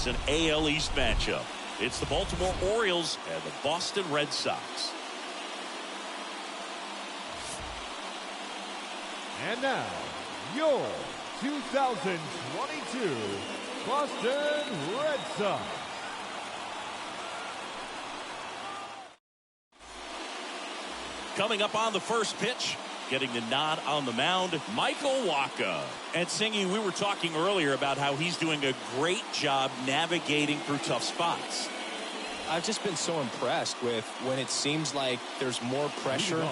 has an AL East matchup. It's the Baltimore Orioles and the Boston Red Sox. And now, your 2022 Boston Red Sox. Coming up on the first pitch, getting the nod on the mound, Michael Wacha. And Singy, we were talking earlier about how he's doing a great job navigating through tough spots. I've just been so impressed with when it seems like there's more pressure,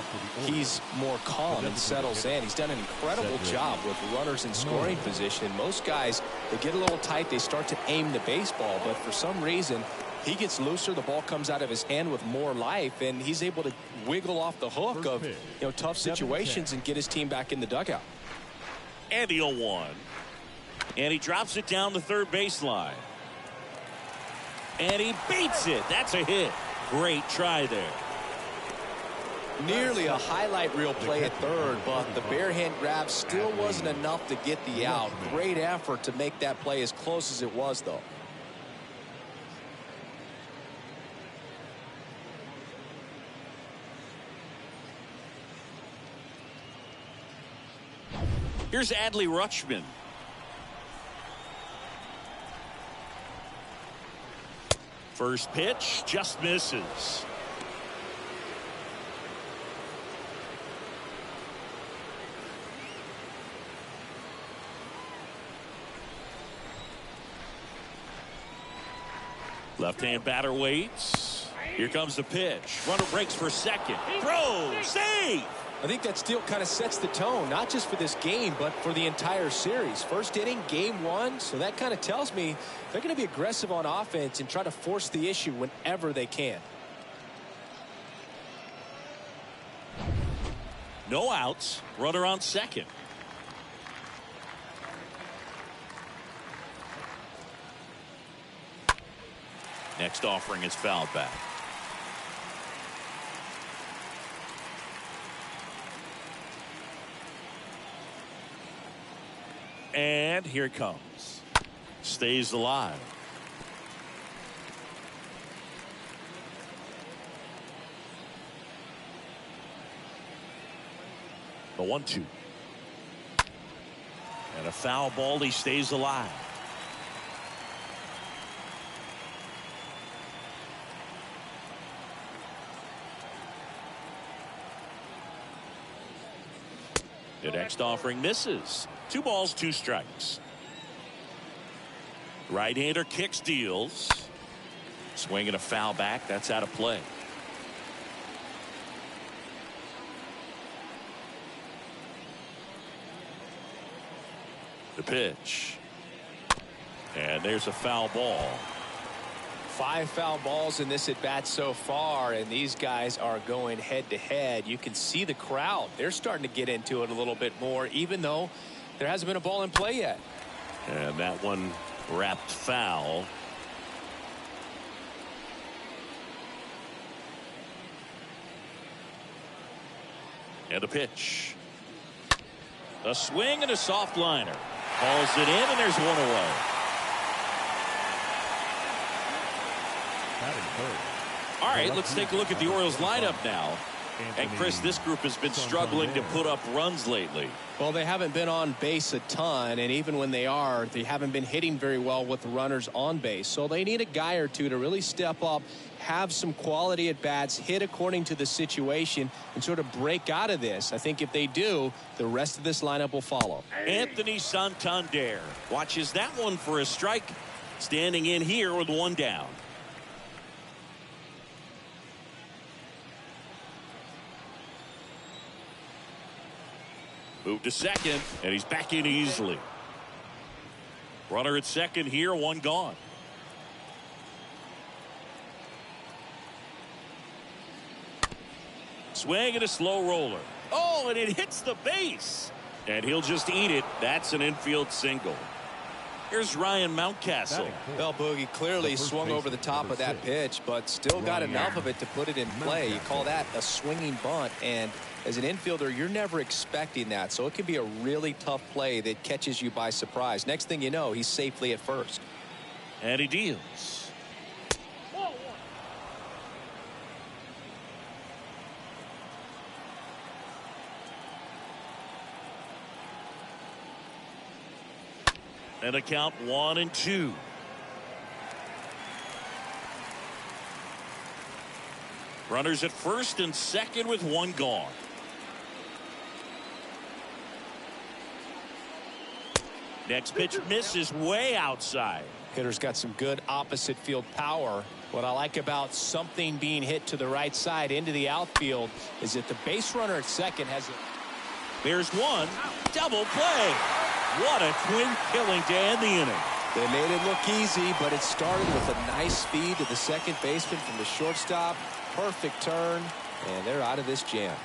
he's more calm and settles in. He's done an incredible job with runners in scoring position. And most guys, they get a little tight, they start to aim the baseball, but for some reason, he gets looser, the ball comes out of his hand with more life, and he's able to wiggle off the hook of tough situations and get his team back in the dugout. And the 0-1. And he drops it down the third baseline. And he beats it. That's a hit. Great try there. Nearly a highlight reel play at third, but the bare hand grab still wasn't enough to get the out. Great effort to make that play as close as it was, though. Here's Adley Rutschman. First pitch just misses. Left-hand batter waits. Here comes the pitch. Runner breaks for second. Throw. Save. I think that still kind of sets the tone, not just for this game, but for the entire series. First inning, game one, so that kind of tells me they're going to be aggressive on offense and try to force the issue whenever they can. No outs, runner on second. Next offering is fouled back. And here it comes. Stays alive. The 1-2. And a foul ball. He stays alive. The next offering misses. 2 balls, 2 strikes. Right-hander kicks, deals. Swing and a foul back. That's out of play. The pitch. And there's a foul ball. 5 foul balls in this at bat so far, and these guys are going head to head. You can see the crowd. They're starting to get into it a little bit more, even though there hasn't been a ball in play yet. And that one wrapped foul. And a pitch. A swing and a soft liner. Calls it in, and there's one away. All right, let's take a look at the Orioles lineup now. And Chris, this group has been struggling to put up runs lately. Well, they haven't been on base a ton, and even when they are, they haven't been hitting very well with the runners on base. So they need a guy or two to really step up, have some quality at bats, hit according to the situation, and sort of break out of this. I think if they do, the rest of this lineup will follow. Anthony Santander watches that one for a strike, standing in here with 1 down. Move to second, and he's back in easily. Runner at second here, 1 gone. Swing and a slow roller. Oh, and it hits the base. And he'll just eat it. That's an infield single. Here's Ryan Mountcastle. Well, Boogie clearly swung over the top of that pitch, but still got enough of it to put it in play. You call that a swinging bunt, and as an infielder, you're never expecting that, so it can be a really tough play that catches you by surprise. Next thing you know, he's safely at first. And he deals. And a count 1-2. Runners at first and second with one gone. Next pitch misses way outside. Hitter's got some good opposite field power. What I like about something being hit to the right side into the outfield is that the base runner at second has a... There's one. Double play. What a twin killing to end the inning. They made it look easy, but it started with a nice speed to the second baseman from the shortstop. Perfect turn, and they're out of this jam.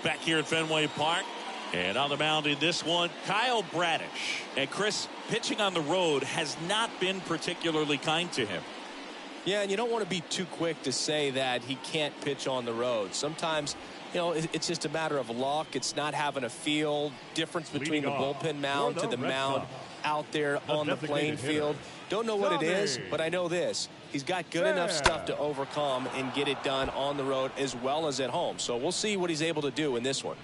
Back here at Fenway Park. And on the mound in this one, Kyle Bradish. And Chris, pitching on the road has not been particularly kind to him. Yeah, and you don't want to be too quick to say that he can't pitch on the road. Sometimes, you know, it's just a matter of luck. It's not having a feel difference between the bullpen mound to the mound out there on the playing field. Don't know what it is, but I know this. He's got good enough stuff to overcome and get it done on the road as well as at home. So we'll see what he's able to do in this one.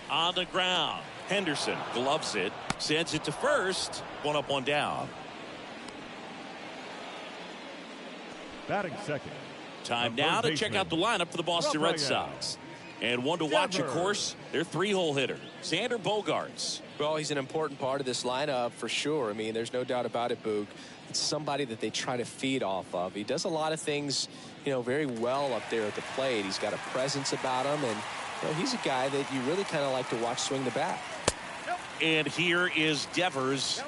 On the ground, Henderson gloves it, sends it to first. One up, one down. Batting second. Time now to check out the lineup for the Boston Red Sox. And one to watch, of course, their three-hole hitter, Xander Bogaerts. Well, he's an important part of this lineup for sure. I mean, there's no doubt about it, Boog. It's somebody that they try to feed off of. He does a lot of things, you know, very well up there at the plate. He's got a presence about him, and you know, he's a guy that you really kind of like to watch swing the bat. And here is Devers.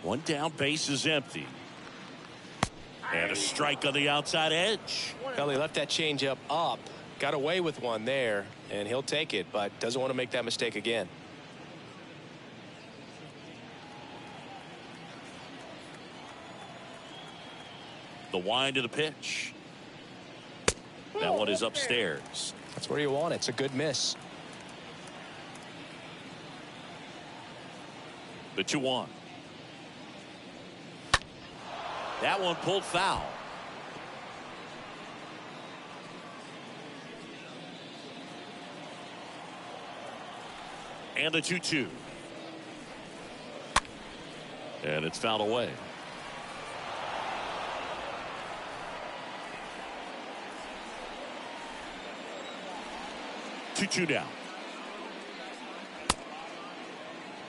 One down, base is empty. And a strike on the outside edge. Well, he left that changeup up, got away with one there, and he'll take it, but doesn't want to make that mistake again. The wind of the pitch. That one is upstairs. That's where you want it. It's a good miss. The 2-1. That one pulled foul. And the 2-2. And it's fouled away. Two down.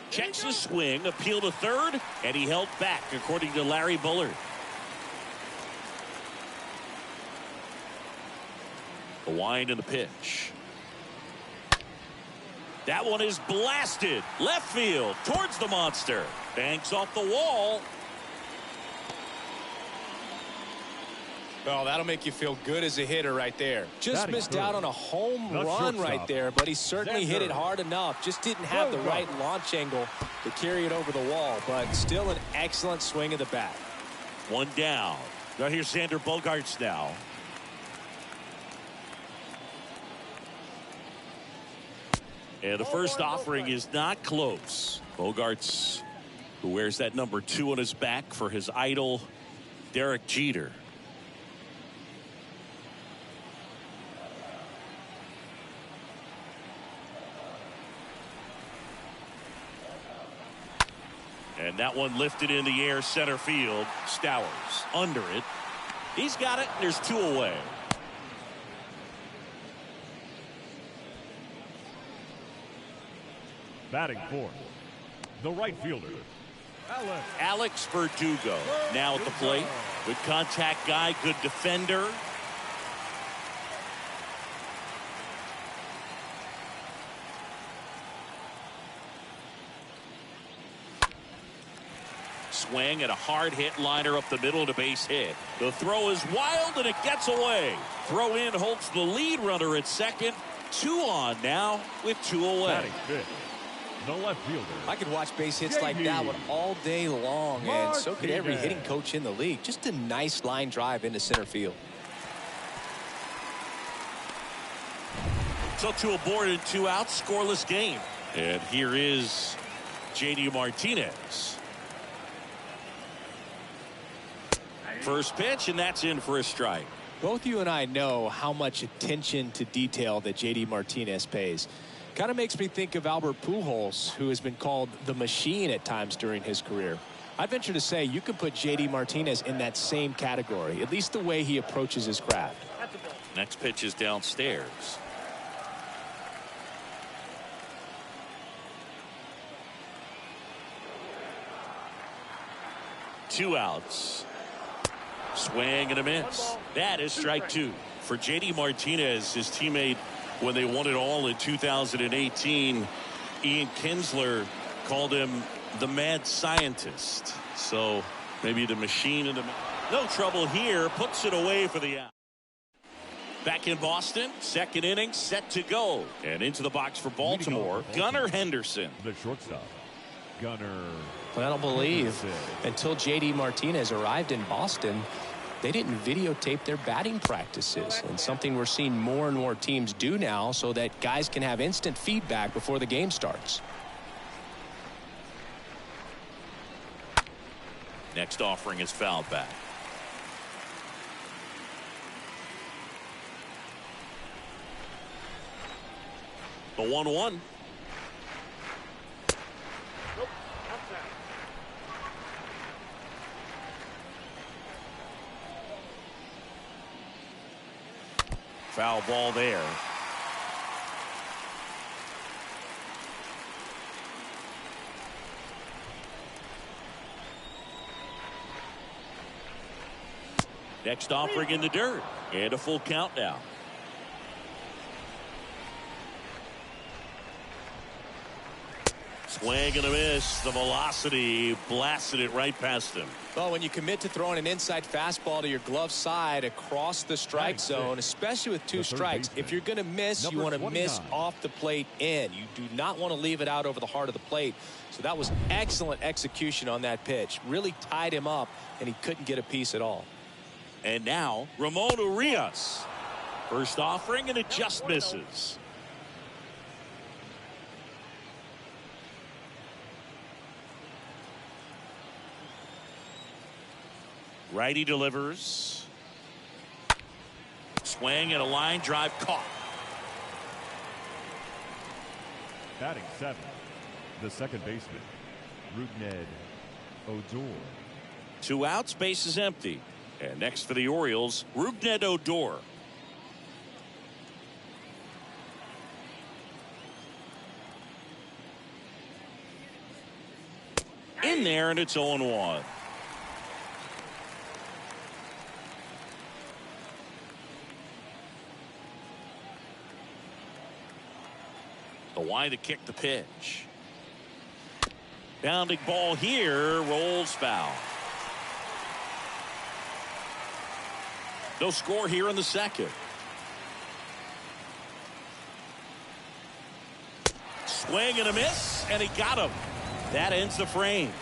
Checks his swing, appeal to third, and he held back, according to Larry Bullard. The wind and the pitch. That one is blasted left field towards the monster. Banks off the wall. Oh, that'll make you feel good as a hitter right there. Just missed out on a home run right there, but he certainly hit it hard enough. Just didn't have the right launch angle to carry it over the wall, but still an excellent swing of the bat. One down. Now here's Xander Bogaerts now. And the first offering is not close. Bogaerts, who wears that number 2 on his back for his idol, Derek Jeter. And that one lifted in the air center field. Stowers under it. He's got it. And there's 2 away. Batting fourth, the right fielder, Alex Verdugo now at the plate. Good contact guy, good defender. swing and a hard hit liner up the middle to base hit. The throw is wild and it gets away. Throw in holds the lead runner at second. 2 on now with 2 away. Batting fifth, the left fielder. I could watch base hits like that one all day long, and so could every Martinez. hitting coach in the league. Just a nice line drive into center field. So 2 aboard and 2 out, scoreless game. And here is JD Martinez. First pitch, and that's in for a strike. Both you and I know how much attention to detail that JD Martinez pays. Kind of makes me think of Albert Pujols, who has been called the machine at times during his career. I'd venture to say you can put JD Martinez in that same category, at least the way he approaches his craft. Next pitch is downstairs. Two outs. Swing and a miss. That is strike 2 for JD Martinez. His teammate when they won it all in 2018, Ian Kinsler called him the mad scientist. So maybe the machine in the no trouble here, puts it away for the out. Back in Boston, second inning set to go, and into the box for Baltimore, Gunnar Henderson. The shortstop, Gunnar. Well, I don't believe until JD Martinez arrived in Boston, they didn't videotape their batting practices, and something we're seeing more and more teams do now so that guys can have instant feedback before the game starts. Next offering is fouled back. The 1-1. Foul ball there. Next offering in the dirt. And a full count now. Swing and a miss. The velocity blasted it right past him. Well, when you commit to throwing an inside fastball to your glove side across the strike zone, especially with 2 strikes, if you're going to miss, you want to miss off the plate in. You do not want to leave it out over the heart of the plate. So that was excellent execution on that pitch. Really tied him up, and he couldn't get a piece at all. And now, Ramon Urias. First offering, and it just misses. Righty delivers. Swing and a line drive caught. Batting 7th, the second baseman, Rougned Odor. 2 outs, base is empty. And next for the Orioles, Rougned Odor. In there, and it's 0-1. The line to kick the pitch. Bounding ball here, rolls foul. No score here in the second. Swing and a miss, and he got him. That ends the frame.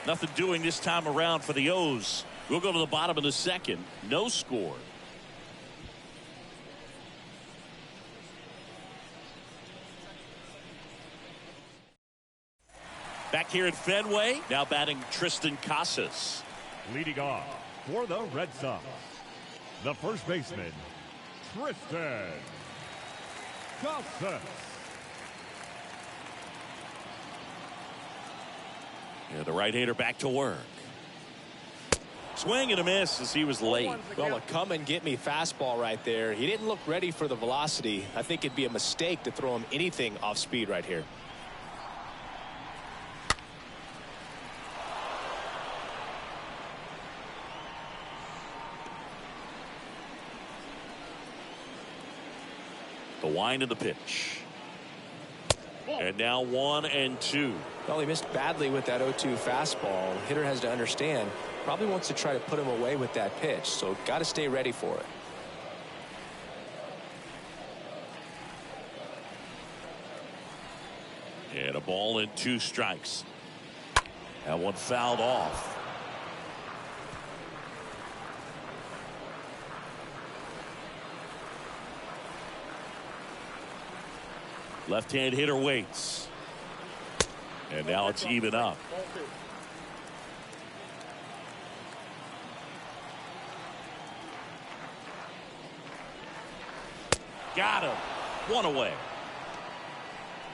Nothing doing this time around for the O's. We'll go to the bottom of the second. No score. Back here at Fenway, now batting Tristan Casas. Leading off for the Red Sox, the first baseman, Tristan Casas. Yeah, the right-hander back to work. Swing and a miss as he was late. Well, a come and get me fastball right there. He didn't look ready for the velocity. I think it'd be a mistake to throw him anything off speed right here. The wind of the pitch. And now 1-2. Well, he missed badly with that 0-2 fastball. The hitter has to understand, probably wants to try to put him away with that pitch, so got to stay ready for it. And a ball and 2 strikes. That one fouled off. Left-hand hitter waits. And now it's even up. Got him. One away.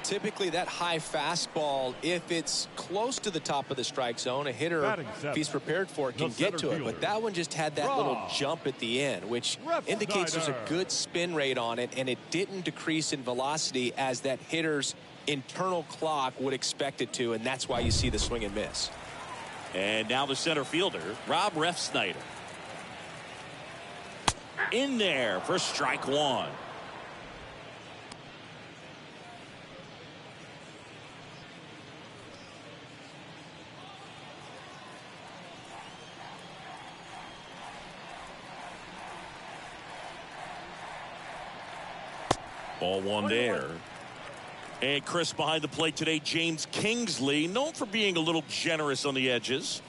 Typically that high fastball, if it's close to the top of the strike zone, a hitter, if he's prepared for it, can get to it. But that one just had that little jump at the end, which indicates there's a good spin rate on it, and it didn't decrease in velocity as that hitter's internal clock would expect it to, and that's why you see the swing and miss. And now the center fielder, Rob Refsnyder. In there for strike 1. Ball 1 there. And Chris behind the plate today, James Kingsley, known for being a little generous on the edges.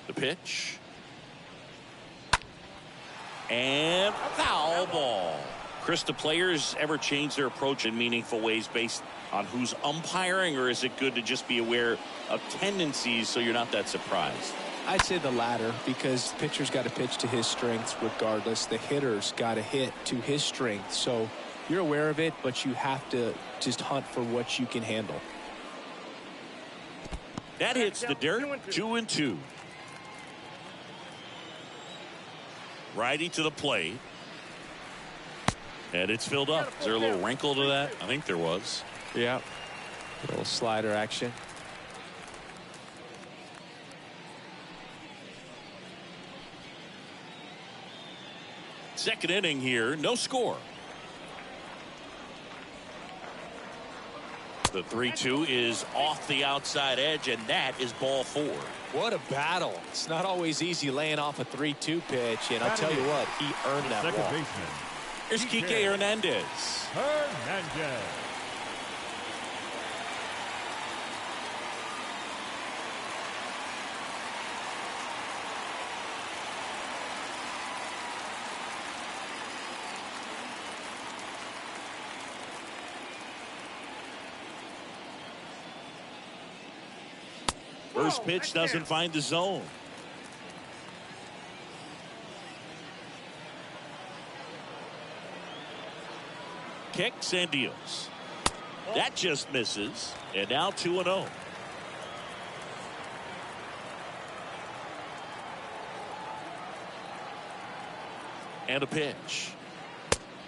The pitch. And foul ball. Chris, do players ever change their approach in meaningful ways based on who's umpiring, or is it good to just be aware of tendencies so you're not that surprised? I'd say the latter, because the pitcher's got to pitch to his strengths regardless. The hitter's got to hit to his strength. So you're aware of it, but you have to just hunt for what you can handle. That hits the dirt. 2-2. Righty to the plate. And it's filled up. Is there a little wrinkle to that? I think there was. Yeah. A little slider action. Second inning here, no score. The 3-2 is off the outside edge, and that is ball 4. What a battle. It's not always easy laying off a 3-2 pitch, and I'll tell you what, he earned that walk. Here's Kike Hernandez. First pitch doesn't find the zone. Kicks and deals. That just misses. And now 2-0. And a pitch.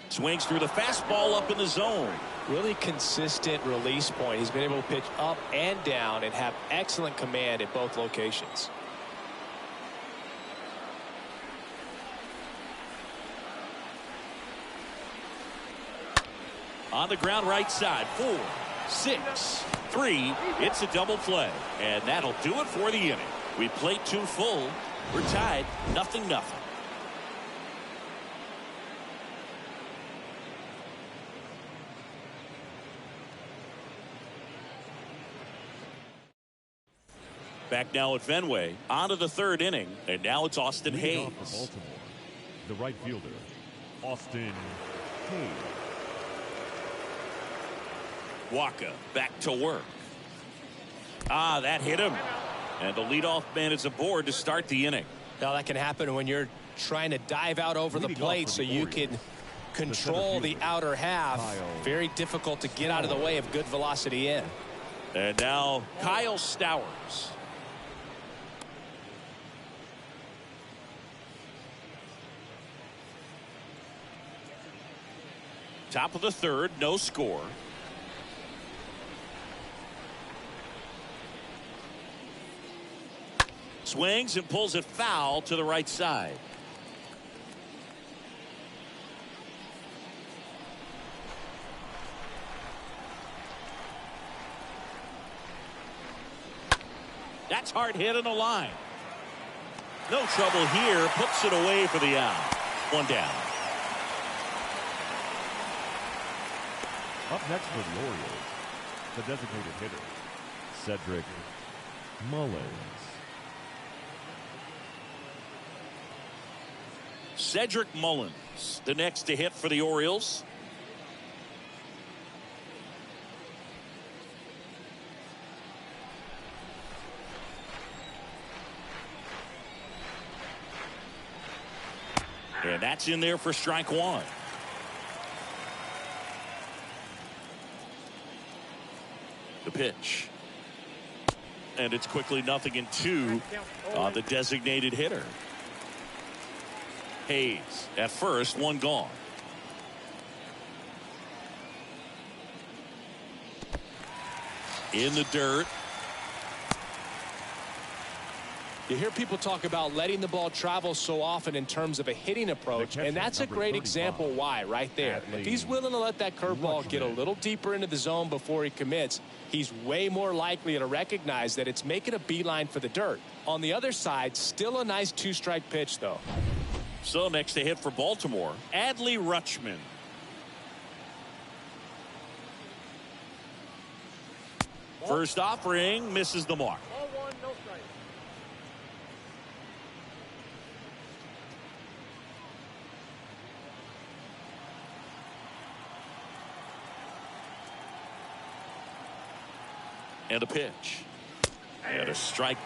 Swings through the fastball up in the zone. Really consistent release point. He's been able to pitch up and down and have excellent command at both locations. On the ground right side. 4, 6, 3. It's a double play. And that'll do it for the inning. We played 2 full. We're tied 0-0. Back now at Fenway. On to the 3rd inning. And now it's Austin Hayes. Baltimore, the right fielder, Austin Hayes. Waka back to work. That hit him. And the leadoff man is aboard to start the inning. Now that can happen when you're trying to dive out over the plate so you can control the outer half. Very difficult to get out of the way of good velocity in. And now Kyle Stowers. Top of the 3rd, no score. Swings and pulls it foul to the right side. That's hard hit in the line. No trouble here. Puts it away for the out. One down. Up next for the Orioles, the designated hitter, Cedric Mullen. Cedric Mullen, the next to hit for the Orioles. And that's in there for strike one. The pitch. And it's quickly 0-2 on the designated hitter. Hayes at first, one gone. In the dirt. You hear people talk about letting the ball travel so often in terms of a hitting approach, and that's a great example why right there. If he's willing to let that curveball get a little deeper into the zone before he commits, he's way more likely to recognize that it's making a beeline for the dirt. On the other side, still a nice two-strike pitch, though. So next to hit for Baltimore, Adley Rutschman. First offering misses the mark. And a pitch. And a strike.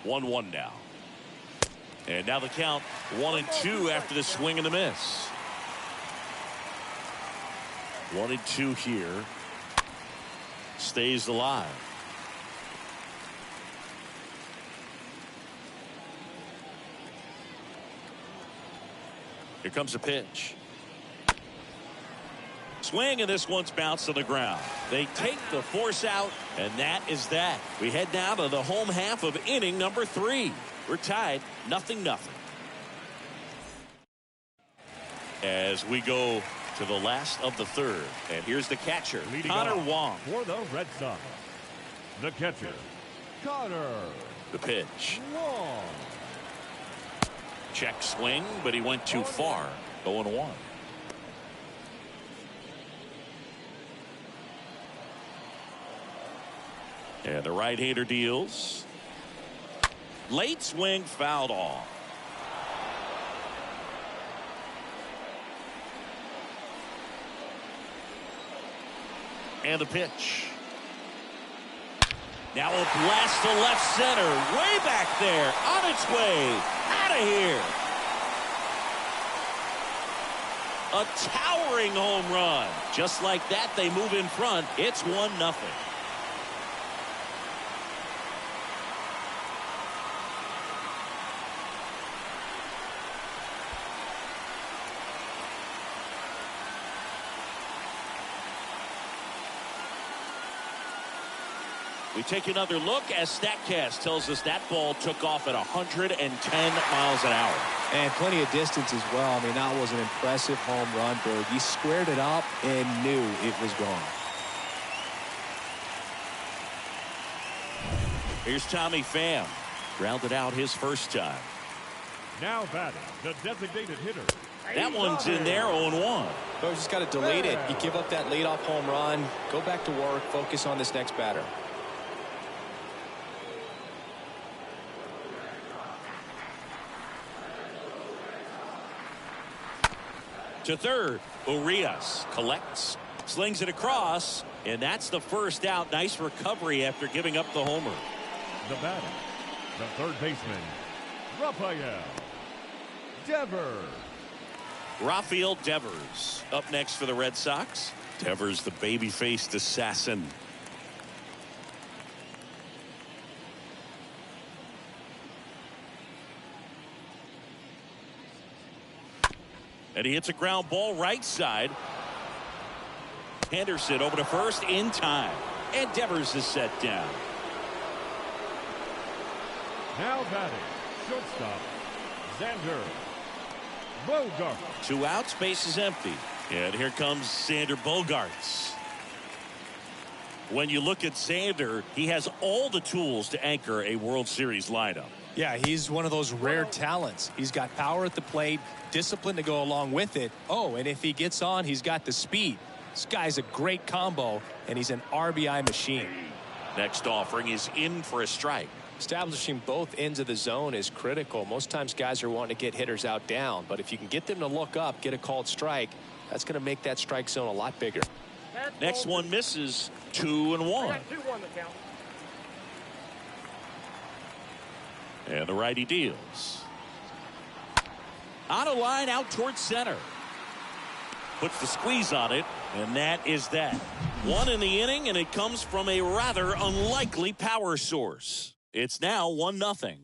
One now. And now the count 1-2 after the swing and the miss. 1-2 here. Stays alive. Here comes a pitch. Swing, and this one's bounced on the ground. They take the force out, and that is that. We head now to the home half of inning number 3. We're tied 0-0. As we go to the last of the third, and here's the catcher, Connor Wong. For the Red Sox, the catcher, Connor. The pitch. Wong. Check swing, but he went too far. 0-1. And the right-hander deals. Late swing, fouled off. And the pitch. Now a blast to left center. Way back there. On its way. Out of here. A towering home run. Just like that, they move in front. It's 1-0. We take another look as StatCast tells us that ball took off at 110 miles an hour. And plenty of distance as well. I mean, that was an impressive home run, Berg. He squared it up and knew it was gone. Here's Tommy Pham. Grounded out his first time. Now batting, the designated hitter. That one's in there, 0-1. So just got to delete it. You give up that leadoff home run. Go back to work. Focus on this next batter. To third, Urias collects, slings it across, and that's the first out. Nice recovery after giving up the homer. The batter, the third baseman, Rafael Devers. Rafael Devers up next for the Red Sox. Devers, the baby-faced assassin. And he hits a ground ball right side. Henderson over to first in time. And Devers is set down. Now batting, shortstop, Xander Bogart. 2 outs, base is empty. And here comes Xander Bogaerts. When you look at Xander, he has all the tools to anchor a World Series lineup. Yeah, he's one of those rare talents. He's got power at the plate, discipline to go along with it. Oh, and if he gets on, he's got the speed. This guy's a great combo, and he's an RBI machine. Next offering is in for a strike. Establishing both ends of the zone is critical. Most times guys are wanting to get hitters out down, but if you can get them to look up, get a called strike, that's going to make that strike zone a lot bigger. Next one misses. 2-1. And the righty deals. On a line out towards center. Puts the squeeze on it, and that is that. One in the inning, and it comes from a rather unlikely power source. It's now 1-0.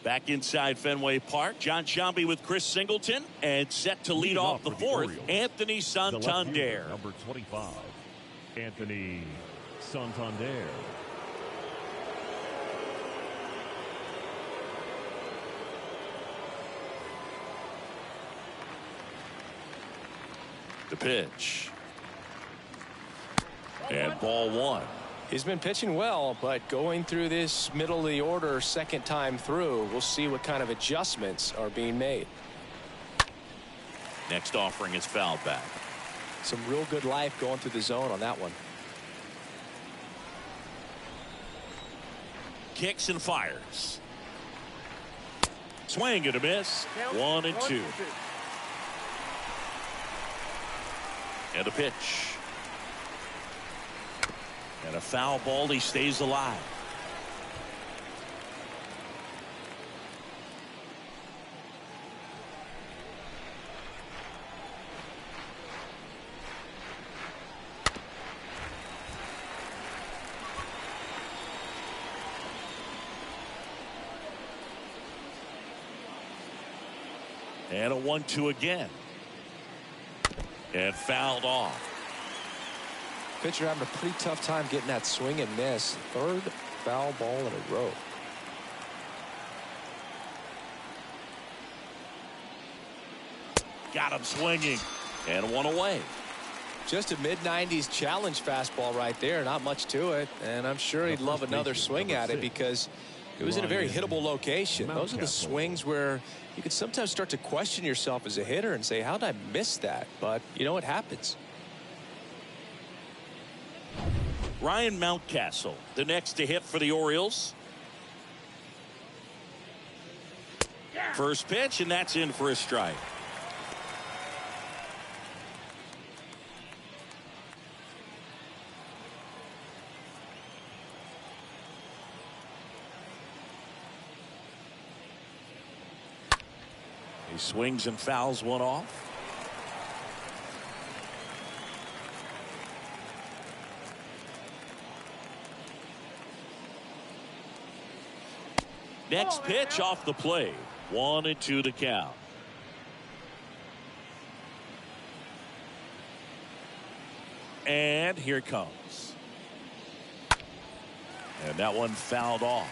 Back inside Fenway Park, John Sciambi with Chris Singleton, and set to lead off the fourth, Anthony Santander. Number 25, Anthony Santander. The pitch. And ball one. He's been pitching well, but going through this middle of the order second time through, we'll see what kind of adjustments are being made. Next offering is fouled back. Some real good life going through the zone on that one. Kicks and fires. Swing and a miss. 1-2. And a pitch. And a foul ball. He stays alive. And a 1-2 again. And fouled off. Pitcher having a pretty tough time getting that swing and miss. Third foul ball in a row. Got him swinging. And one away. Just a mid-90s challenge fastball right there. Not much to it. And I'm sure he'd love another swing at it because it was in a very hittable location. Those are the swings where you can sometimes start to question yourself as a hitter and say, how did I miss that? But, you know, it happens. Ryan Mountcastle, the next to hit for the Orioles. First pitch, and that's in for a strike. He swings and fouls one off. Next pitch off the plate. 1-2 to count. And here it comes. And that one fouled off.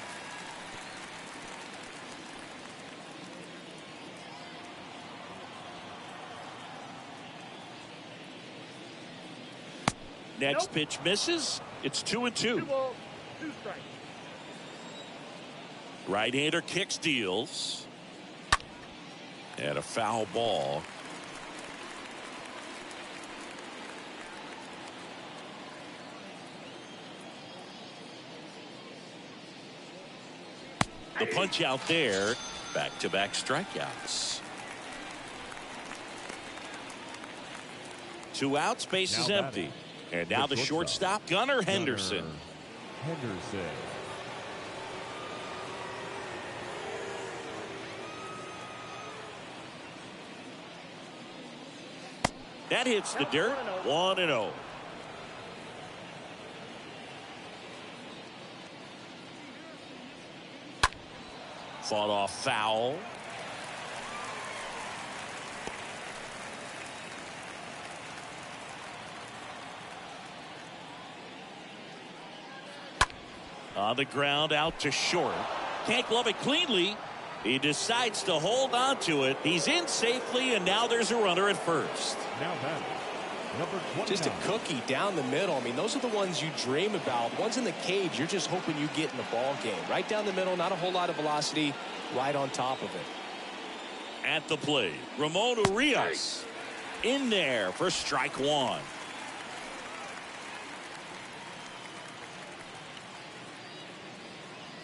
Next pitch misses. It's 2-2. 2 strikes. Right-hander kicks, deals. And a foul ball. The punch out there. Back-to-back strikeouts. 2 outs, base is empty. And now the shortstop, Gunnar Henderson. That hits the dirt. 1-0. Fought off foul. On the ground, out to short. Can't glove it cleanly. He decides to hold on to it. He's in safely, and now there's a runner at first. Now batting, number 29. Just a cookie down the middle. I mean, those are the ones you dream about. Ones in the cage, you're just hoping you get in the ball game. Right down the middle, not a whole lot of velocity, right on top of it. At the plate, Ramon Urias in there for strike one.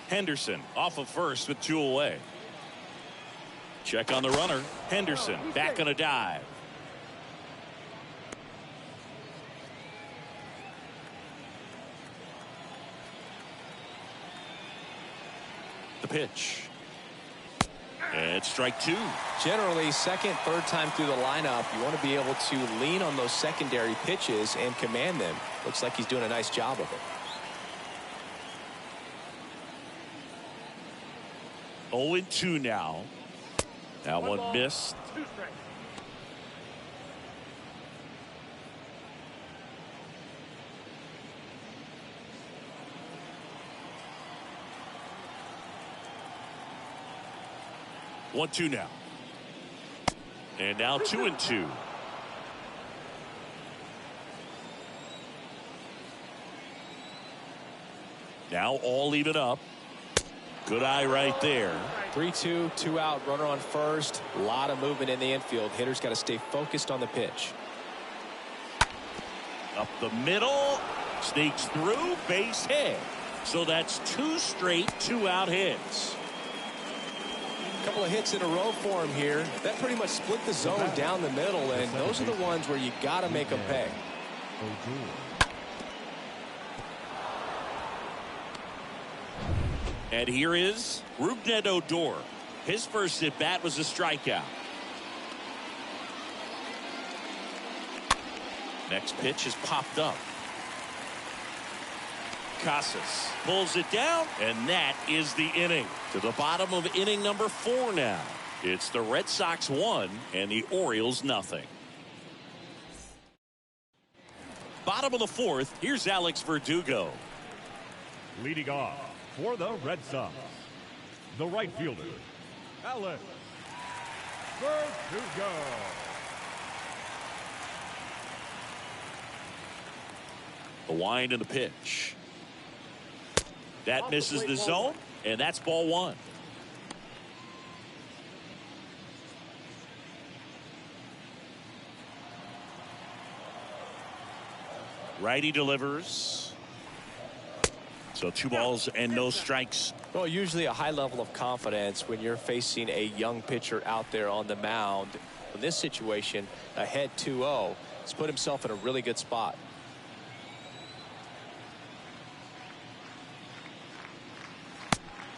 Henderson off of first with 2 away. Check on the runner. Henderson back on a dive. The pitch. And strike 2. Generally, second, third time through the lineup, you want to be able to lean on those secondary pitches and command them. Looks like he's doing a nice job of it. 0-2 now. That one missed. 2 strikes. One, 2 now. And now 2-2. Now all even up. Good eye right there. 3-2, 2 out, runner on first. A lot of movement in the infield. Hitter's got to stay focused on the pitch. Up the middle. Sneaks through. Base hit. So that's 2 straight 2-out hits. A couple of hits in a row for him here. That pretty much split the zone down the middle, and those are the ones where you got to make them pay. And here is Rougned Odor. His first at bat was a strikeout. Next pitch is popped up. Casas pulls it down, and that is the inning. To the bottom of inning number 4 now. It's the Red Sox 1 and the Orioles nothing. Bottom of the 4th, here's Alex Verdugo. Leading off for the Red Sox, the right fielder, Alex Verdugo. The wind and the pitch. That misses the zone, and that's ball 1. Righty delivers. So 2 balls and no strikes. Well, usually a high level of confidence when you're facing a young pitcher out there on the mound. In this situation, ahead 2-0, he's put himself in a really good spot.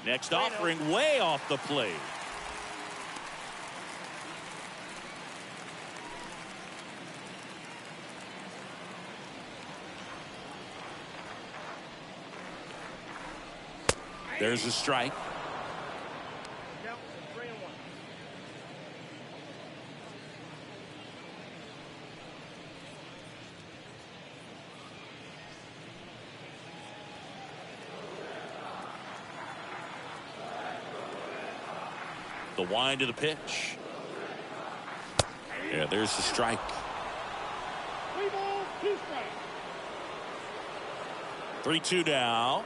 Next offering way off the plate. There's a strike. Count 3-1. The wind of the pitch. Yeah, there's the strike. 3 balls, 2 strikes. 3-2 now.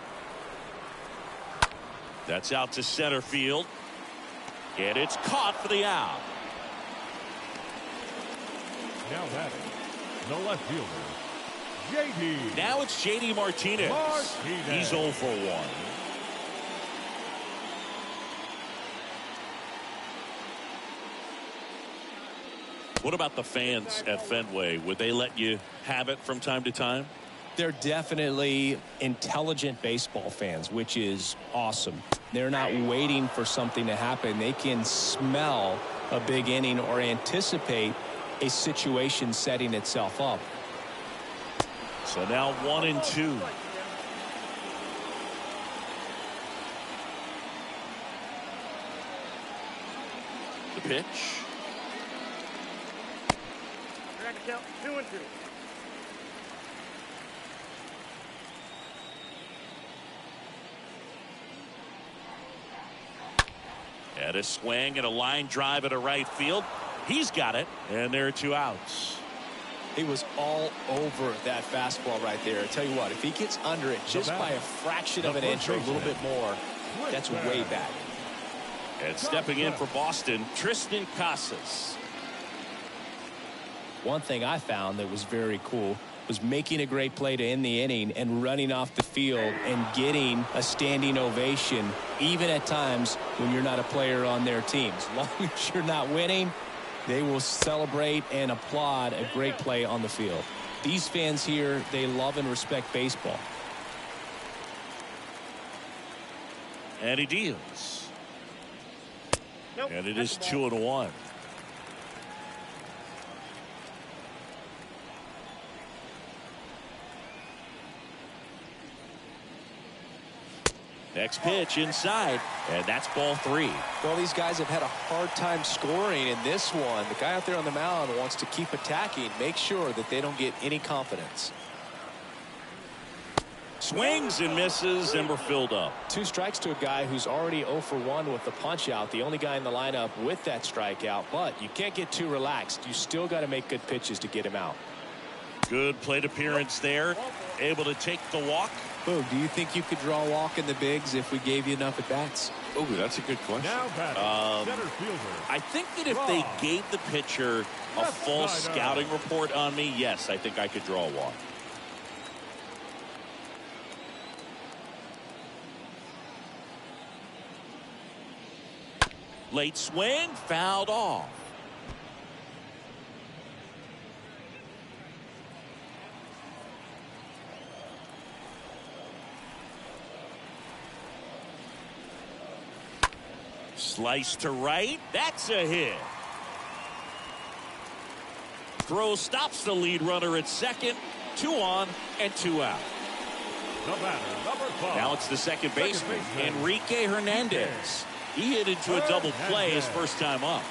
That's out to center field. And it's caught for the out. Now batting, the left fielder, J.D. Now it's J.D. Martinez. He's 0 for 1. What about the fans at Fenway? Would they let you have it from time to time? They're definitely intelligent baseball fans, which is awesome. They're not waiting for something to happen. They can smell a big inning or anticipate a situation setting itself up. So now 1-2. The pitch. You're going to count 2-2. And a swing and a line drive at a right field. He's got it, and there are 2 outs. He was all over that fastball right there. I tell you what, if he gets under it just by a fraction of an inch or a little bit more, that's way back. And stepping in for Boston, Tristan Casas. One thing I found that was very cool was making a great play to end the inning and running off the field and getting a standing ovation, even at times when you're not a player on their team. As long as you're not winning, they will celebrate and applaud a great play on the field. These fans here, they love and respect baseball. And he deals. Nope, And it is that's the ball. 2-1. Next pitch inside, and that's ball 3. Well, these guys have had a hard time scoring in this one. The guy out there on the mound wants to keep attacking, make sure that they don't get any confidence. Swings and misses, and we're filled up. 2 strikes to a guy who's already 0 for 1 with the punch out, the only guy in the lineup with that strikeout. But you can't get too relaxed. You still got to make good pitches to get him out. Good plate appearance there, able to take the walk. Boog, do you think you could draw a walk in the bigs if we gave you enough at bats? Oh, that's a good question. Now batting, center fielder. I think that if they gave the pitcher a full scouting report on me, yes, I think I could draw a walk. Late swing, fouled off. Slice to right. That's a hit. Throw stops the lead runner at second. 2 on and 2 out. The batter, number 5. Now it's the second baseman, Enrique Hernandez. He hit into a double play his first time up.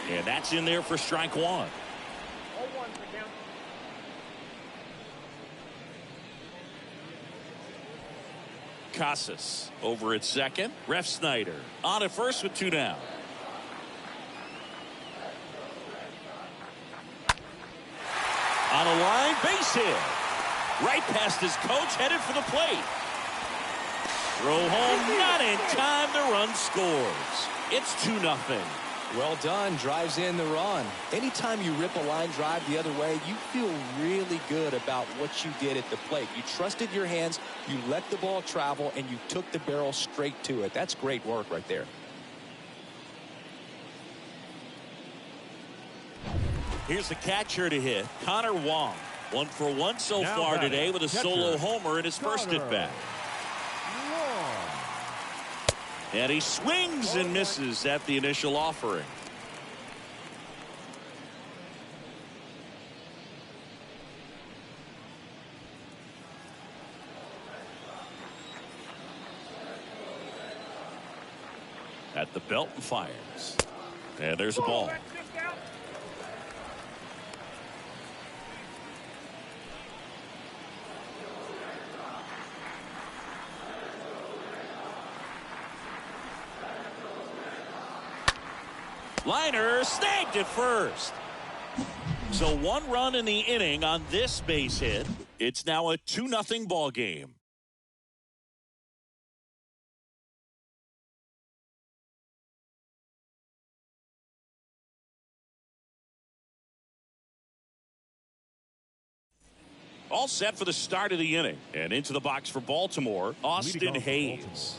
And that's in there for strike 1. 0-1 for count. Casas over at second. Ref Snyder on at first with 2 down. On a line, base hit. Right past his coach, headed for the plate. Throw home, not in time. The run scores. It's 2-0. Well done. Drives in the run. Anytime you rip a line drive the other way, you feel really good about what you did at the plate. You trusted your hands, you let the ball travel, and you took the barrel straight to it. That's great work right there. Here's the catcher to hit, Connor Wong. 1 for 1 so far today with a solo homer in his first at bat. And he swings and misses at the initial offering. At the belt and fires. And there's a ball. Liner snagged at first. So 1 run in the inning on this base hit. It's now a 2-0 ball game. All set for the start of the inning. And into the box for Baltimore, Austin Hayes.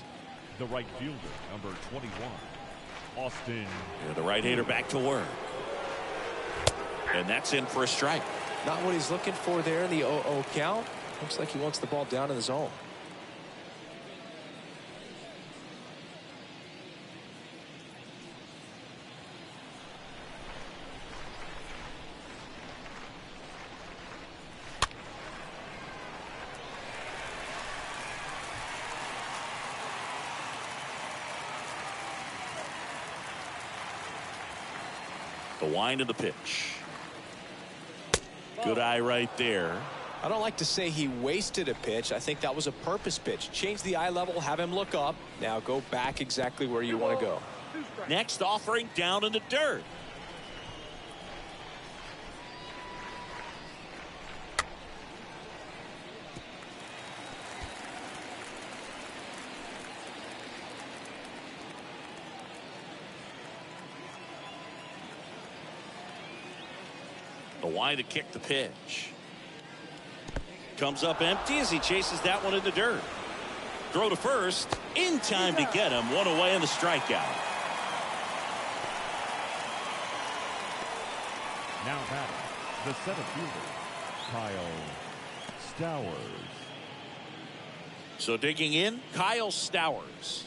The right fielder, number 21. Austin. Yeah, the right-hander back to work. And that's in for a strike. Not what he's looking for there in the 0-0 count. Looks like he wants the ball down in the zone. The wind of the pitch. Good eye right there. I don't like to say he wasted a pitch. I think that was a purpose pitch. Change the eye level, have him look up. Now go back exactly where you want to go. Next offering down in the dirt. The wide to kick the pitch. Comes up empty as he chases that one in the dirt. Throw to first. In time to get him. One away in the strikeout. Now batting, the center fielder, Kyle Stowers. So digging in, Kyle Stowers.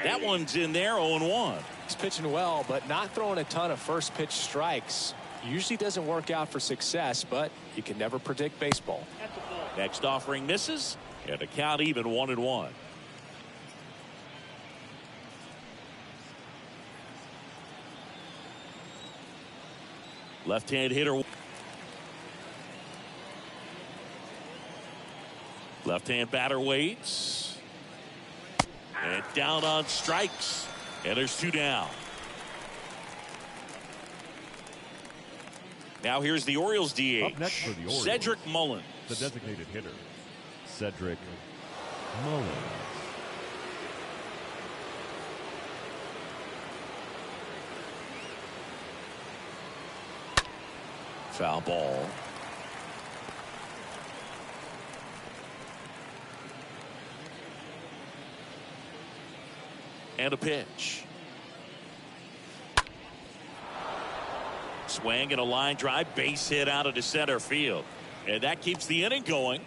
That one's in there, 0-1. He's pitching well, but not throwing a ton of first pitch strikes. Usually doesn't work out for success, but you can never predict baseball. Next offering misses, and the count even 1-1. Left-hand hitter. Left-hand batter waits. And down on strikes. And there's 2 down. Now here's the Orioles DH. Up next for the Orioles, Cedric Mullen. the designated hitter, Cedric Mullen. Foul ball. And a pitch. Swing and a line drive, base hit out of the center field. And that keeps the inning going.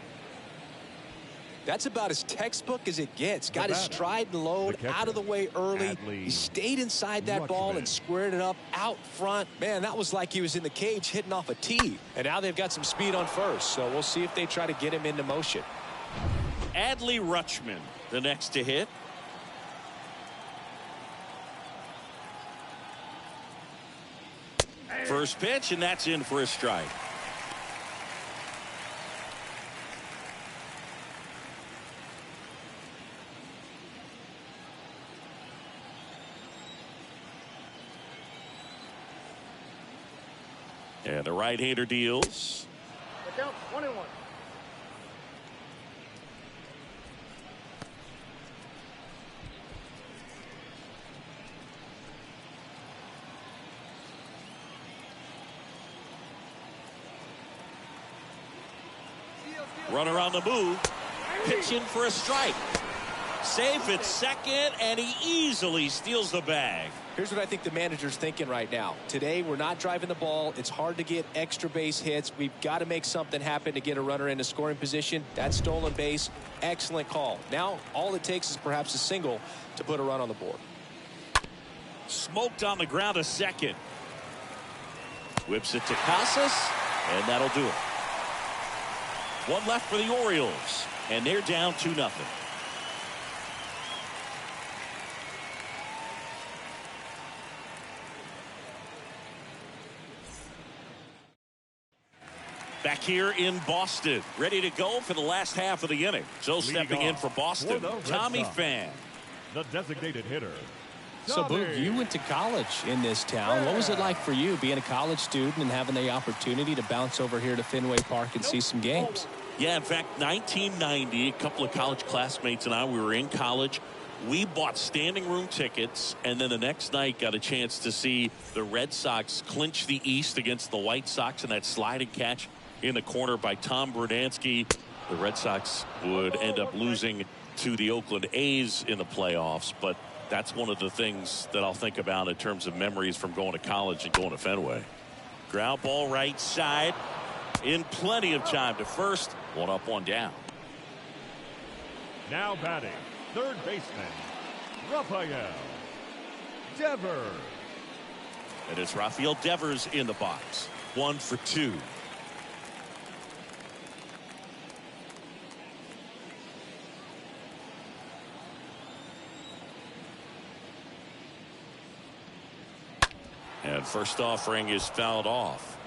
That's about as textbook as it gets. Got his stride and load out of the way early. He stayed inside that ball and squared it up out front. Man, that was like he was in the cage hitting off a tee. And now they've got some speed on first, so we'll see if they try to get him into motion. Adley Rutschman, the next to hit. First pitch, and that's in for a strike. And the right-hander deals. The count 1-1. Runner on the move. Pitch in for a strike. Safe at second, and he easily steals the bag. Here's what I think the manager's thinking right now. Today, we're not driving the ball. It's hard to get extra base hits. We've got to make something happen to get a runner into scoring position. That stolen base, excellent call. Now, all it takes is perhaps a single to put a run on the board. Smoked on the ground a second. Whips it to Casas, and that'll do it. One left for the Orioles, and they're down 2-0. Back here in Boston, ready to go for the last half of the inning. So stepping in for Boston, Tommy Pham. The designated hitter. So, Boog, you went to college in this town. What was it like for you being a college student and having the opportunity to bounce over here to Fenway Park and see some games? Yeah, in fact, 1990, a couple of college classmates and I, we were in college. We bought standing room tickets, and then the next night got a chance to see the Red Sox clinch the East against the White Sox in that sliding catch in the corner by Tom Berdansky. The Red Sox would end up losing to the Oakland A's in the playoffs, but that's one of the things that I'll think about in terms of memories from going to college and going to Fenway. Ground ball right side in plenty of time to first. 1 up, 1 down. Now batting, third baseman, Rafael Devers. And it's Rafael Devers in the box. 1 for 2. And first offering is fouled off.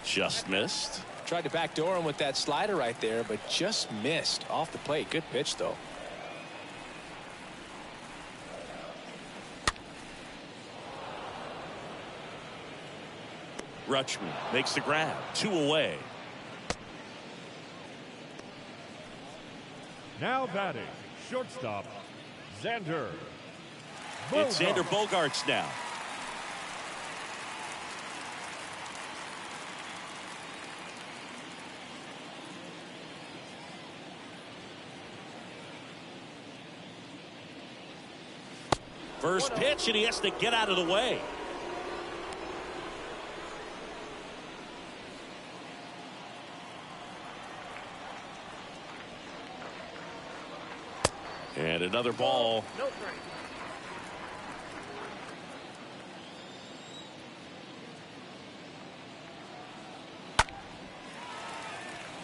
Just missed. Tried to backdoor him with that slider right there, but just missed off the plate. Good pitch, though. Rutschman makes the grab. 2 away. Now batting, shortstop, Xander. It's Xander Bogaerts now. First pitch, and he has to get out of the way. And another ball. No strike.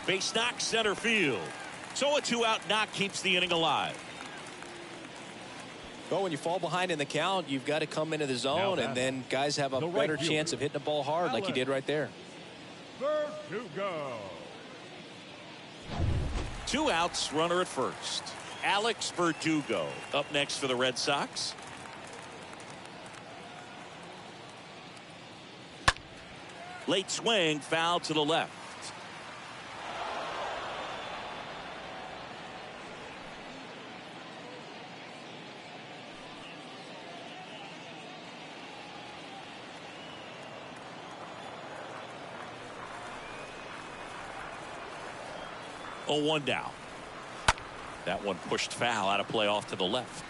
Base knock, center field. So a 2-out knock keeps the inning alive. Well, when you fall behind in the count, you've got to come into the zone, and then guys have a better chance of hitting the ball hard like he did right there. Third to go. 2 outs, runner at first. Alex Verdugo up next for the Red Sox. Late swing, foul to the left. Oh, 1 down. That one pushed foul out of play off to the left.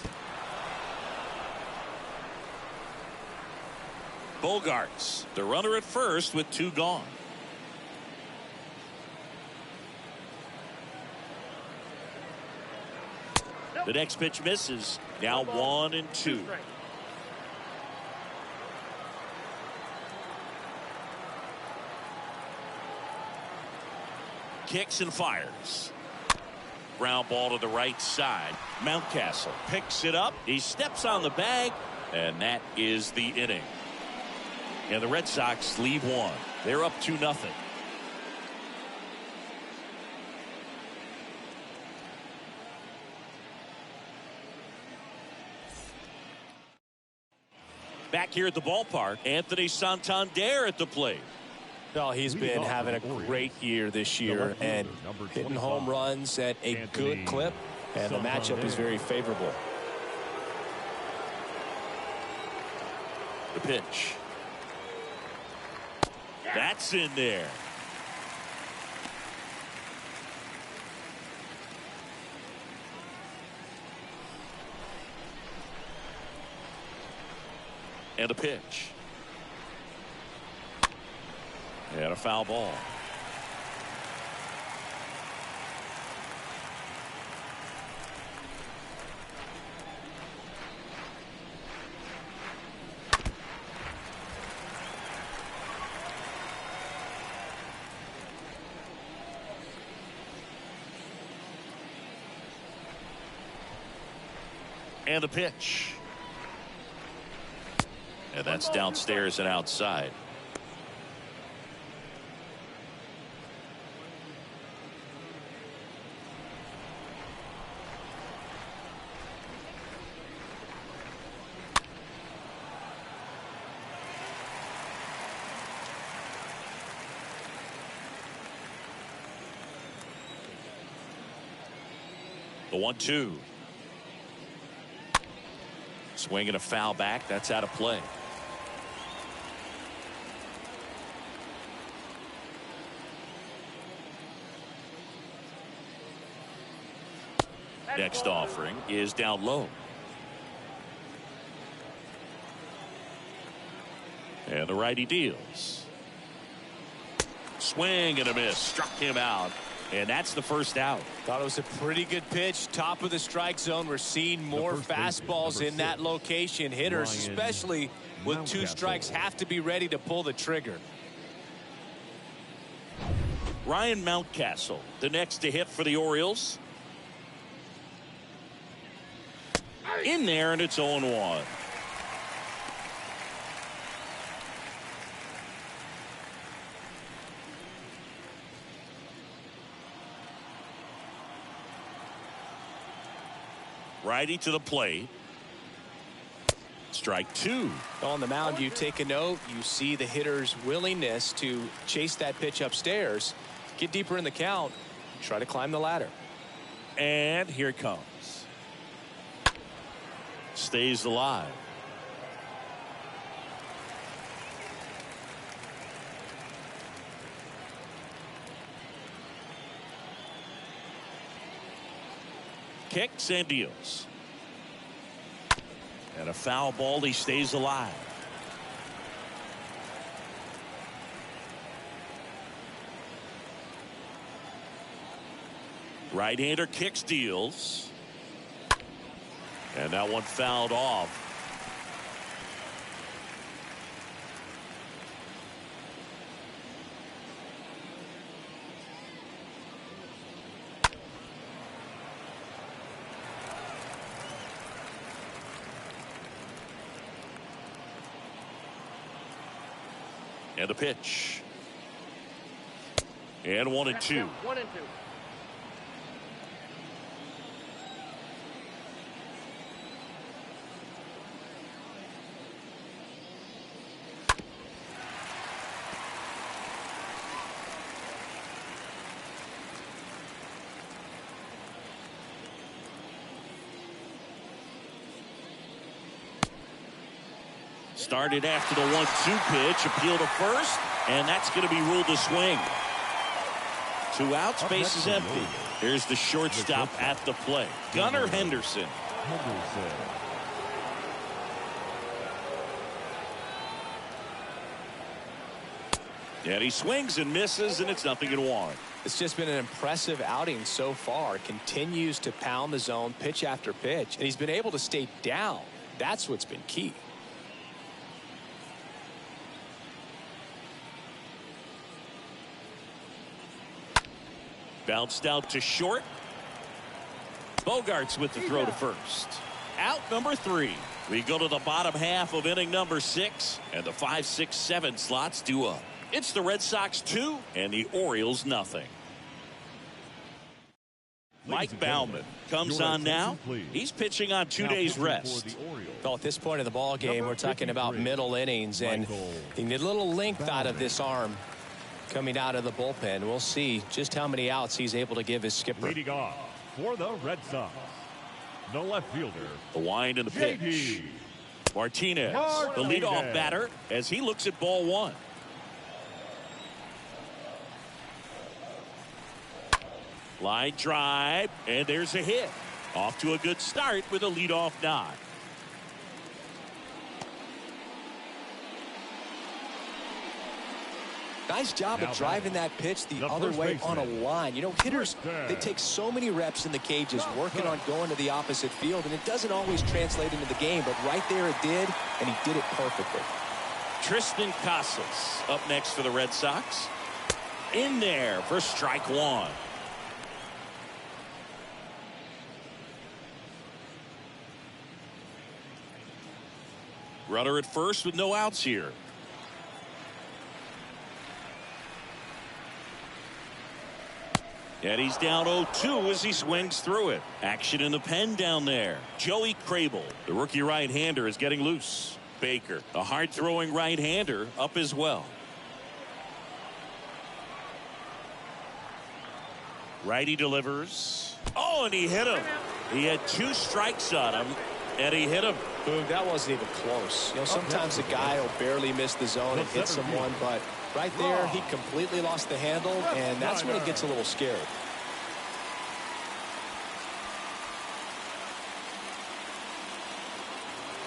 Bogaerts, the runner at first with 2 gone. The next pitch misses. Now 1-2. Kicks and fires. Ground ball to the right side. Mountcastle picks it up. He steps on the bag, and that is the inning. And the Red Sox leave 1. They're up 2-0. Back here at the ballpark, Anthony Santander at the plate. Well, he's been having a great year this year and hitting home runs at a good clip, and the matchup is very favorable. The pitch. That's in there. And a pitch. And a foul ball. And a pitch. And that's downstairs and outside. The 1-2. Swing and a foul back. That's out of play. Next offering is down low. And the righty deals. Swing and a miss. Struck him out. And that's the first out. Thought it was a pretty good pitch. Top of the strike zone. We're seeing more fastballs in that location. Hitters, especially with 2 strikes, have to be ready to pull the trigger. Ryan Mountcastle, the next to hit for the Orioles. In there, and it's 0-1. Righty to the plate. Strike two. On the mound, you take a note. You see the hitter's willingness to chase that pitch upstairs, get deeper in the count, try to climb the ladder. And here it comes. Stays alive. Kicks and deals. And a foul ball. He stays alive. Right-hander kicks, deals. And that one fouled off. And a pitch. And 1-2. 1-2. Started after the 1-2 pitch, appeal to first, and that's going to be ruled a swing. 2 outs, base is empty. Here's the shortstop at the plate, Gunnar Henderson. And he swings and misses, and it's 0-1. It's just been an impressive outing so far. Continues to pound the zone pitch after pitch, and he's been able to stay down. That's what's been key. Bounced out to short. Bogarts with the throw to first. Out number 3. We go to the bottom half of inning number 6, and the 5, 6, 7 slots due up. It's the Red Sox 2 and the Orioles nothing. Mike Baumann comes on now. He's pitching on 2 days rest. Well, at this point in the ball game, we're talking about middle innings, and you need a little length out of this arm coming out of the bullpen. We'll see just how many outs he's able to give his skipper. Leading off for the Red Sox, the left fielder. The wind and the pitch. Martinez, the leadoff batter, as he looks at ball 1. Line drive, and there's a hit. Off to a good start with a leadoff knock. Nice job of driving that pitch the other way on a line. You know, hitters, they take so many reps in the cages working on going to the opposite field, and it doesn't always translate into the game, but right there it did, and he did it perfectly. Tristan Casas up next for the Red Sox. In there for strike 1. Runner at first with no outs here. And he's down 0-2 as he swings through it. Action in the pen down there. Joey Crable, the rookie right-hander, is getting loose. Baker, a hard-throwing right-hander, up as well. Righty delivers. Oh, and he hit him. He had 2 strikes on him, and he hit him. Boog, that wasn't even close. You know, sometimes a guy will barely miss the zone and hit someone, but right there, he completely lost the handle, and that's when it gets a little scary.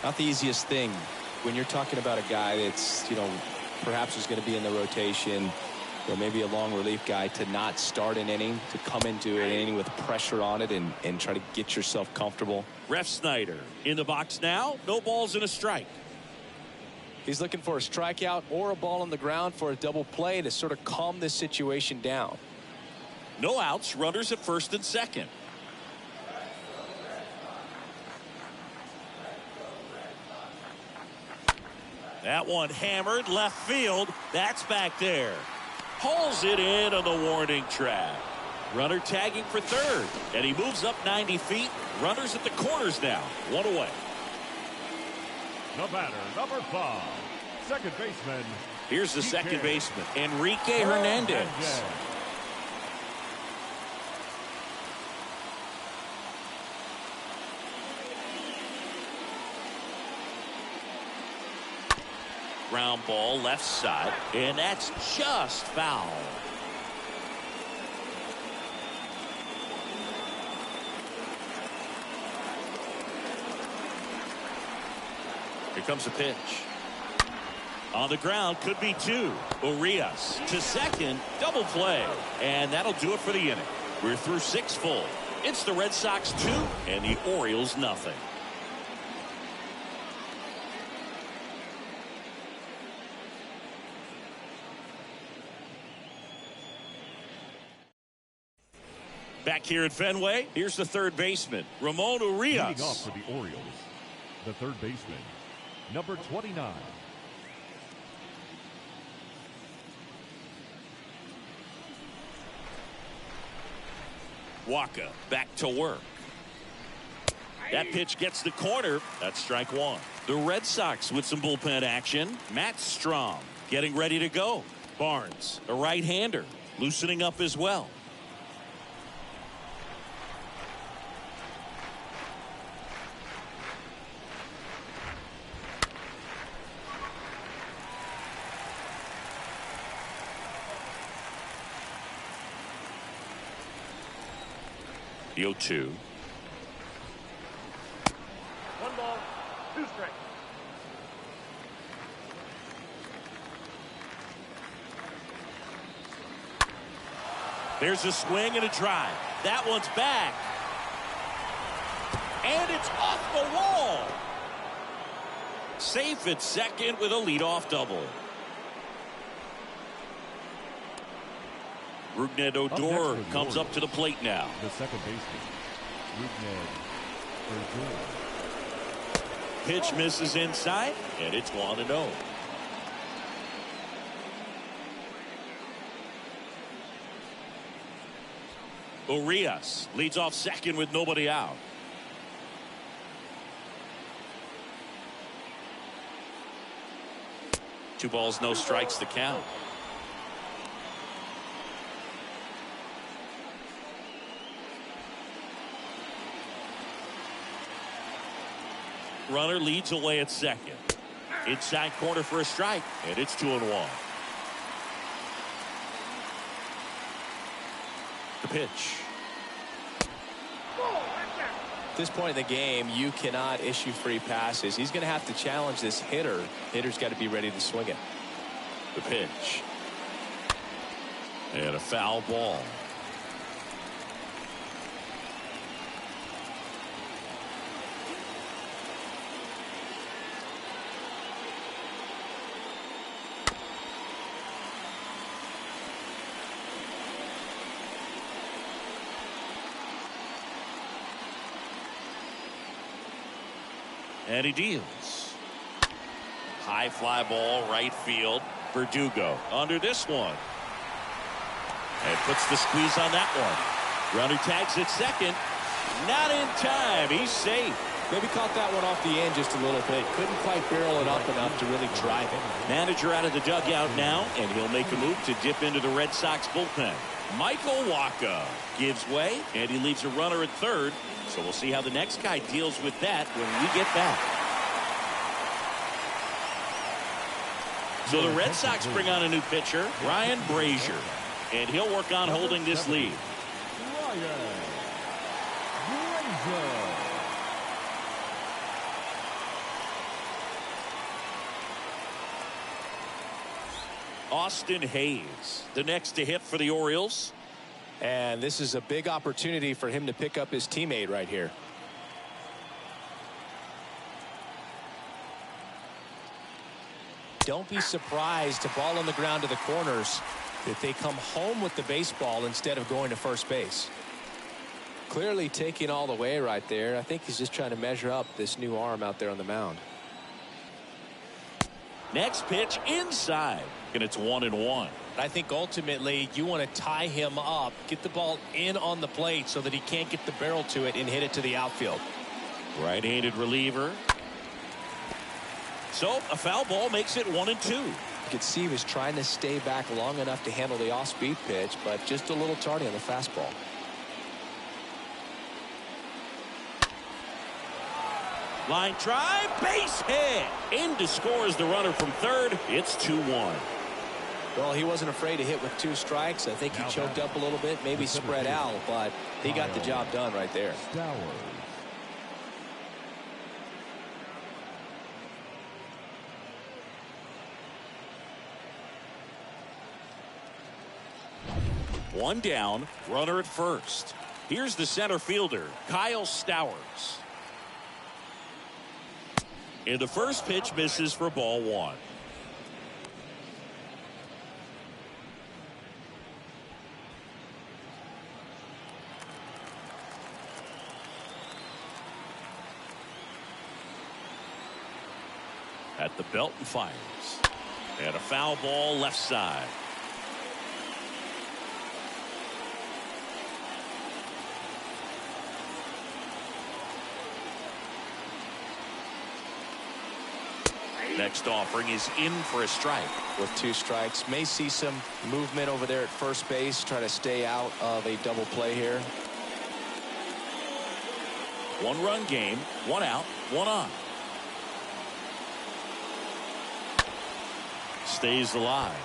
Not the easiest thing when you're talking about a guy that's, you know, perhaps is going to be in the rotation, or maybe a long relief guy, to not start an inning, to come into an inning with pressure on it and try to get yourself comfortable. Ref Snyder in the box now. No balls and a strike. He's looking for a strikeout or a ball on the ground for a double play to sort of calm this situation down. No outs, runners at first and second. That one hammered left field. That's back there. Hauls it in on the warning track. Runner tagging for third, and he moves up 90 feet. Runners at the corners now. One away. The batter, number 5, second baseman. Here's the second baseman, Enrique Hernandez. Ground ball left side, and that's just foul. Here comes a pitch. On the ground, could be 2. Urias to second, double play. And that'll do it for the inning. We're through 6 full. It's the Red Sox 2 and the Orioles nothing. Back here at Fenway, here's the third baseman, Ramon Urias. Leading off for the Orioles, the third baseman, number 29. Waka back to work. That pitch gets the corner. That's strike 1. The Red Sox with some bullpen action. Matt Strom getting ready to go. Barnes, a right-hander, loosening up as well. The 0-2. 1 ball, 2 strikes. There's a swing and a drive. That one's back. And it's off the wall. Safe at second with a leadoff double. Rougned Odor comes up to the plate now. The second baseman, Rougned Odor. Pitch misses inside, and it's 1-0. Urias leads off second with nobody out. Two balls, no strikes to count. Runner leads away at second. Inside corner for a strike, and it's 2-1. The pitch. At this point in the game, you cannot issue free passes. He's going to have to challenge this hitter. Hitter's got to be ready to swing it. The pitch. And a foul ball. And he deals. High fly ball, right field. Verdugo under this one. And puts the squeeze on that one. Runner tags at second. Not in time. He's safe. Maybe caught that one off the end just a little bit. Couldn't quite barrel it up enough to really drive it. Manager out of the dugout now, and he'll make a move to dip into the Red Sox bullpen. Michael Waka gives way, and he leaves a runner at third. So we'll see how the next guy deals with that when we get back. So the Red Sox bring on a new pitcher, Ryan Brazier, and he'll work on holding this lead. Austin Hayes, the next to hit for the Orioles. And this is a big opportunity for him to pick up his teammate right here. Don't be surprised to ball on the ground to the corners. that they come home with the baseball instead of going to first base. Clearly taking all the way right there. I think he's just trying to measure up this new arm out there on the mound. Next pitch inside, and it's 1-1. I think ultimately you want to tie him up, get the ball in on the plate so that he can't get the barrel to it and hit it to the outfield. Right-handed reliever. So a foul ball makes it 1-2. You could see he was trying to stay back long enough to handle the off-speed pitch, but just a little tardy on the fastball. Line drive, base hit. In to score is the runner from third. It's 2-1. Well, he wasn't afraid to hit with 2 strikes. I think he choked up a little bit, maybe spread out, but he got the job done right there. 1 down, runner at first. Here's the center fielder, Kyle Stowers. And the first pitch misses for ball 1. At the belt and fires. And a foul ball left side. Next offering is in for a strike. With 2 strikes, may see some movement over there at first base, trying to stay out of a double play here. 1-run game, 1 out, 1 on. Stays alive.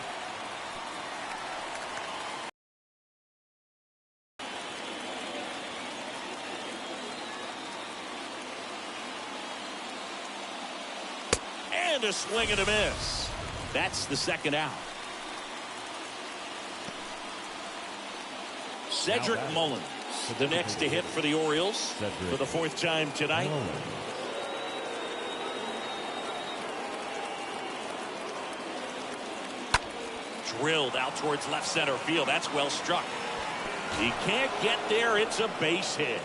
And a swing and a miss. That's the second out. Cedric Mullen, the next to hit for the Orioles for the 4th time tonight. Drilled out towards left center field. That's well struck. He can't get there. It's a base hit.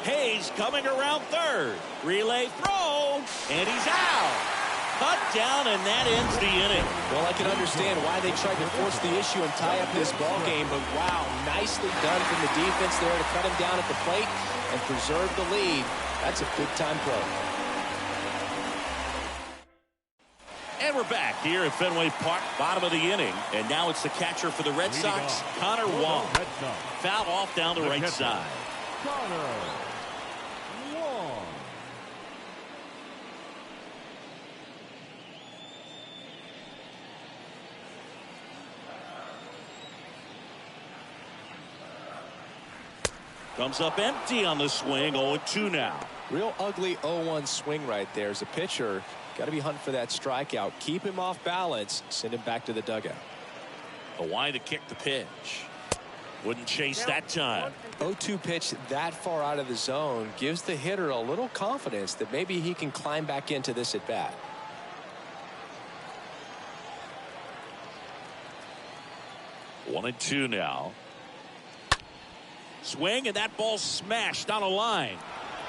Hayes coming around third. Relay throw. And he's out. Cut down, and that ends the inning. Well, I can understand why they tried to force the issue and tie up this ball game, but wow, nicely done from the defense there to cut him down at the plate and preserve the lead. That's a big-time play. And we're back here at Fenway Park, bottom of the inning. And now it's the catcher for the Red Sox, Connor Wong. Foul off down the right side. Connor Wong. Comes up empty on the swing. 0-2 now. Real ugly 0-1 swing right there. As a pitcher, got to be hunting for that strikeout. Keep him off balance. Send him back to the dugout. A wide to kick the pitch. Wouldn't chase that time. 0-2 pitch that far out of the zone gives the hitter a little confidence that maybe he can climb back into this at bat. One and two now. Swing, and that ball smashed on a line.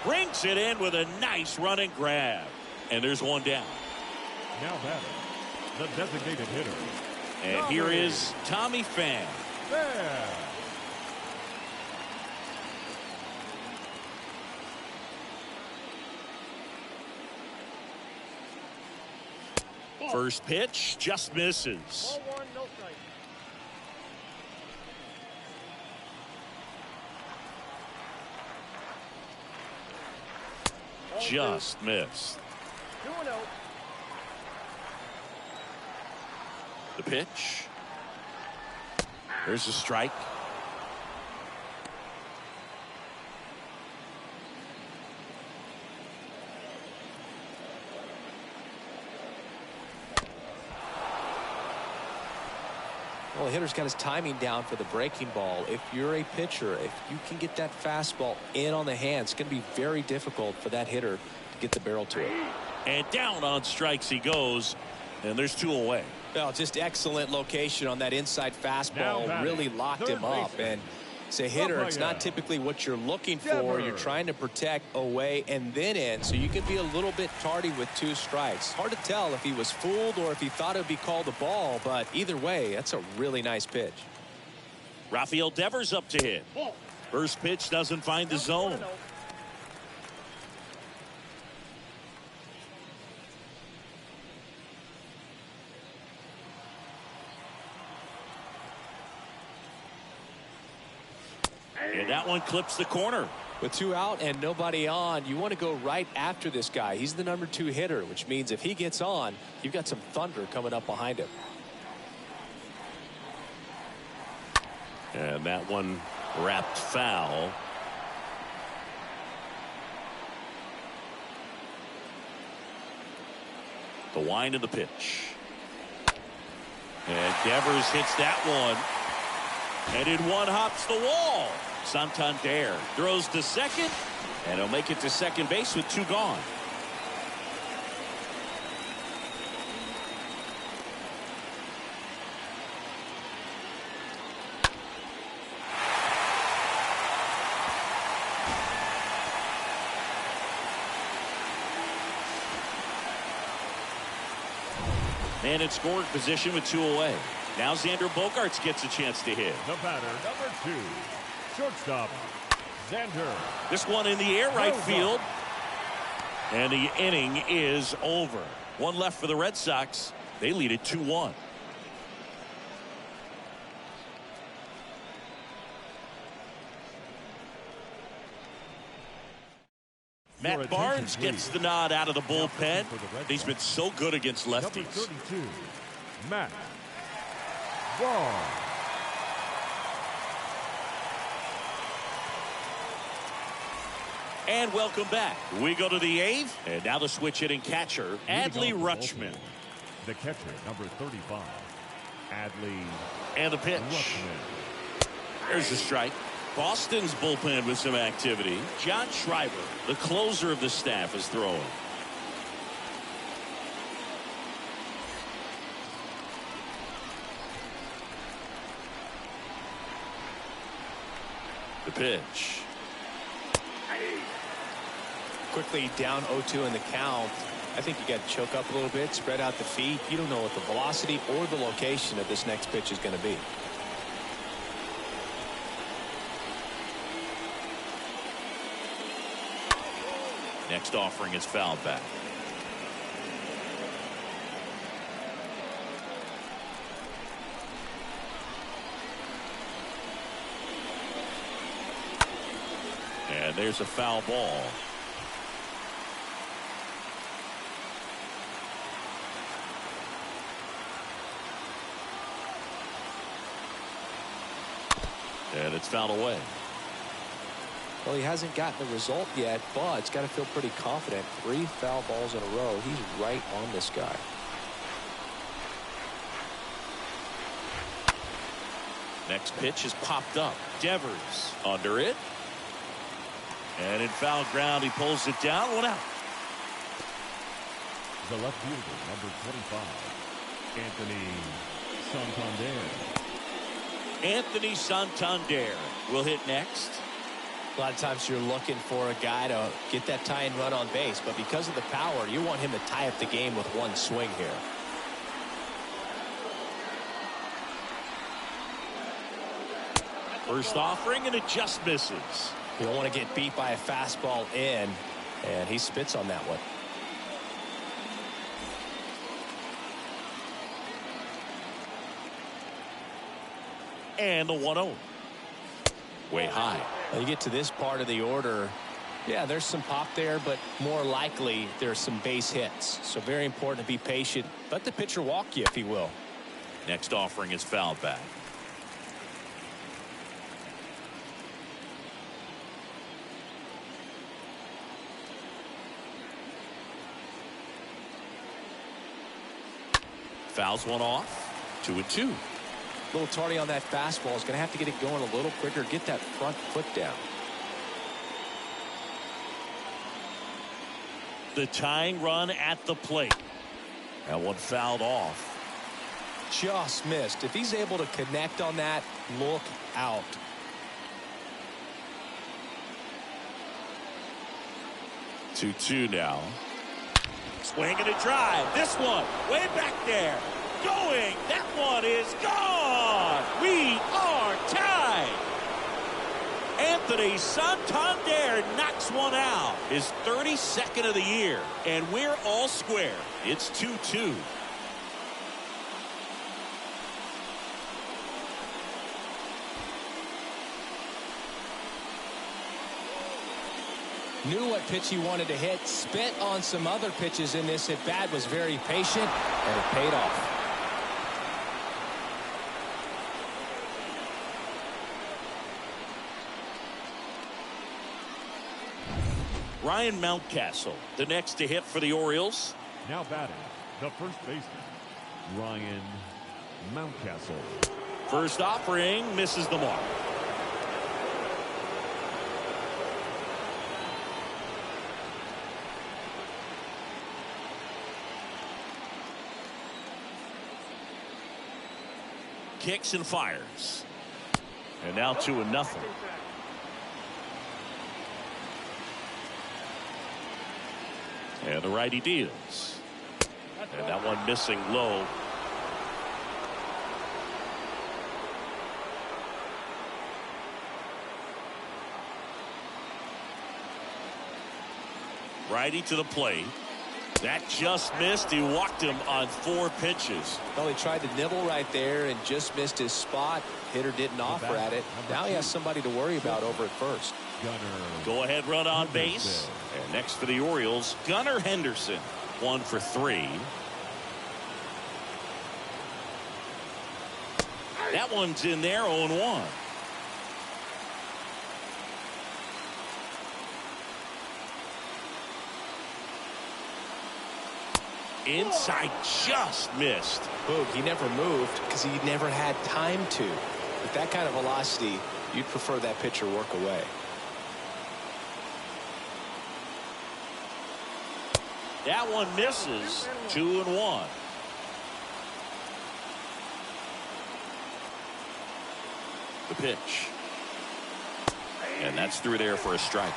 Brings it in with a nice running grab. And there's one down. Now batting, the designated hitter. And here is Tommy Pham. There. First pitch just misses. Ball 1, no strike. Just missed. 2-0. The pitch. There's a strike. Well, the hitter's got his timing down for the breaking ball. If you're a pitcher, if you can get that fastball in on the hand, it's going to be very difficult for that hitter to get the barrel to it. And down on strikes he goes. And there's two away. Well, just excellent location on that inside fastball. Really locked him up. And as a hitter, it's not typically what you're looking for. You're trying to protect away and then in, so you can be a little bit tardy with 2 strikes. Hard to tell if he was fooled or if he thought it would be called a ball, but either way, that's a really nice pitch. Rafael Devers up to hit. First pitch doesn't find the zone. And that one clips the corner. With 2 out and nobody on, you want to go right after this guy. He's the number 2 hitter, which means if he gets on, you've got some thunder coming up behind him. And that one wrapped foul. The wind of the pitch. And Devers hits that one. And in one hops the wall. Santander throws to second, and he'll make it to second base with 2 gone. And in scoring position with 2 away. Now Xander Bogaerts gets a chance to hit. The batter, number 2, shortstop, Xander. This one in the air right field. And the inning is over. 1 left for the Red Sox. They lead it 2-1. Matt Barnes gets the nod out of the bullpen. He's been so good against lefties. Number 32, Matt Barnes. And welcome back. We go to the 8th. And now the switch hitting catcher, Adley Rutschman. The catcher, number 35, Adley. And the pitch. Rutschman. There's the strike. Boston's bullpen with some activity. John Schreiber, the closer of the staff, is throwing. The pitch. Quickly down 0-2 in the count. I think you got to choke up a little bit, spread out the feet. You don't know what the velocity or the location of this next pitch is going to be. Next offering is fouled back. And there's a foul ball. And it's fouled away. Well, he hasn't gotten the result yet, but he's got to feel pretty confident. 3 foul balls in a row. He's right on this guy. Next pitch is popped up. Devers under it. And in foul ground, he pulls it down. 1 out. The left fielder, number 25, Anthony Santander. Anthony Santander will hit next. A lot of times you're looking for a guy to get that tying run on base, but because of the power, you want him to tie up the game with 1 swing here. First offering, and it just misses. You don't want to get beat by a fastball in, and he spits on that one. And the 1-0. Way high. Well, you get to this part of the order, yeah, there's some pop there, but more likely there's some base hits. So very important to be patient. Let the pitcher walk you, if he will. Next offering is fouled back. Fouls one off. 2-2. A little tardy on that fastball. Is going to have to get it going a little quicker. Get that front foot down. The tying run at the plate. That one fouled off. Just missed. If he's able to connect on that, look out. Two now. Swing and a drive. This one way back there. Going. That one is gone. We are tied. Anthony Santander knocks one out. His 32nd of the year. And we're all square. It's 2-2. Knew what pitch he wanted to hit. Spit on some other pitches in this at bat. Was very patient, and it paid off. Ryan Mountcastle, the next to hit for the Orioles. Now batting, the first baseman, Ryan Mountcastle. First offering, misses the mark. Kicks and fires. And now 2-0. And the righty deals. And that one missing low. Righty to the plate. That just missed. He walked him on 4 pitches. Well, he tried to nibble right there and just missed his spot. Hitter didn't offer at it. Now he has somebody to worry about over at first. Go ahead run on base. And next for the Orioles, Gunnar Henderson. 1 for 3. That one's in there, 0-1. Inside, just missed. Boog, he never moved because he never had time to. With that kind of velocity, you'd prefer that pitcher work away. That one misses. 2-1. The pitch. And that's through there for a strike.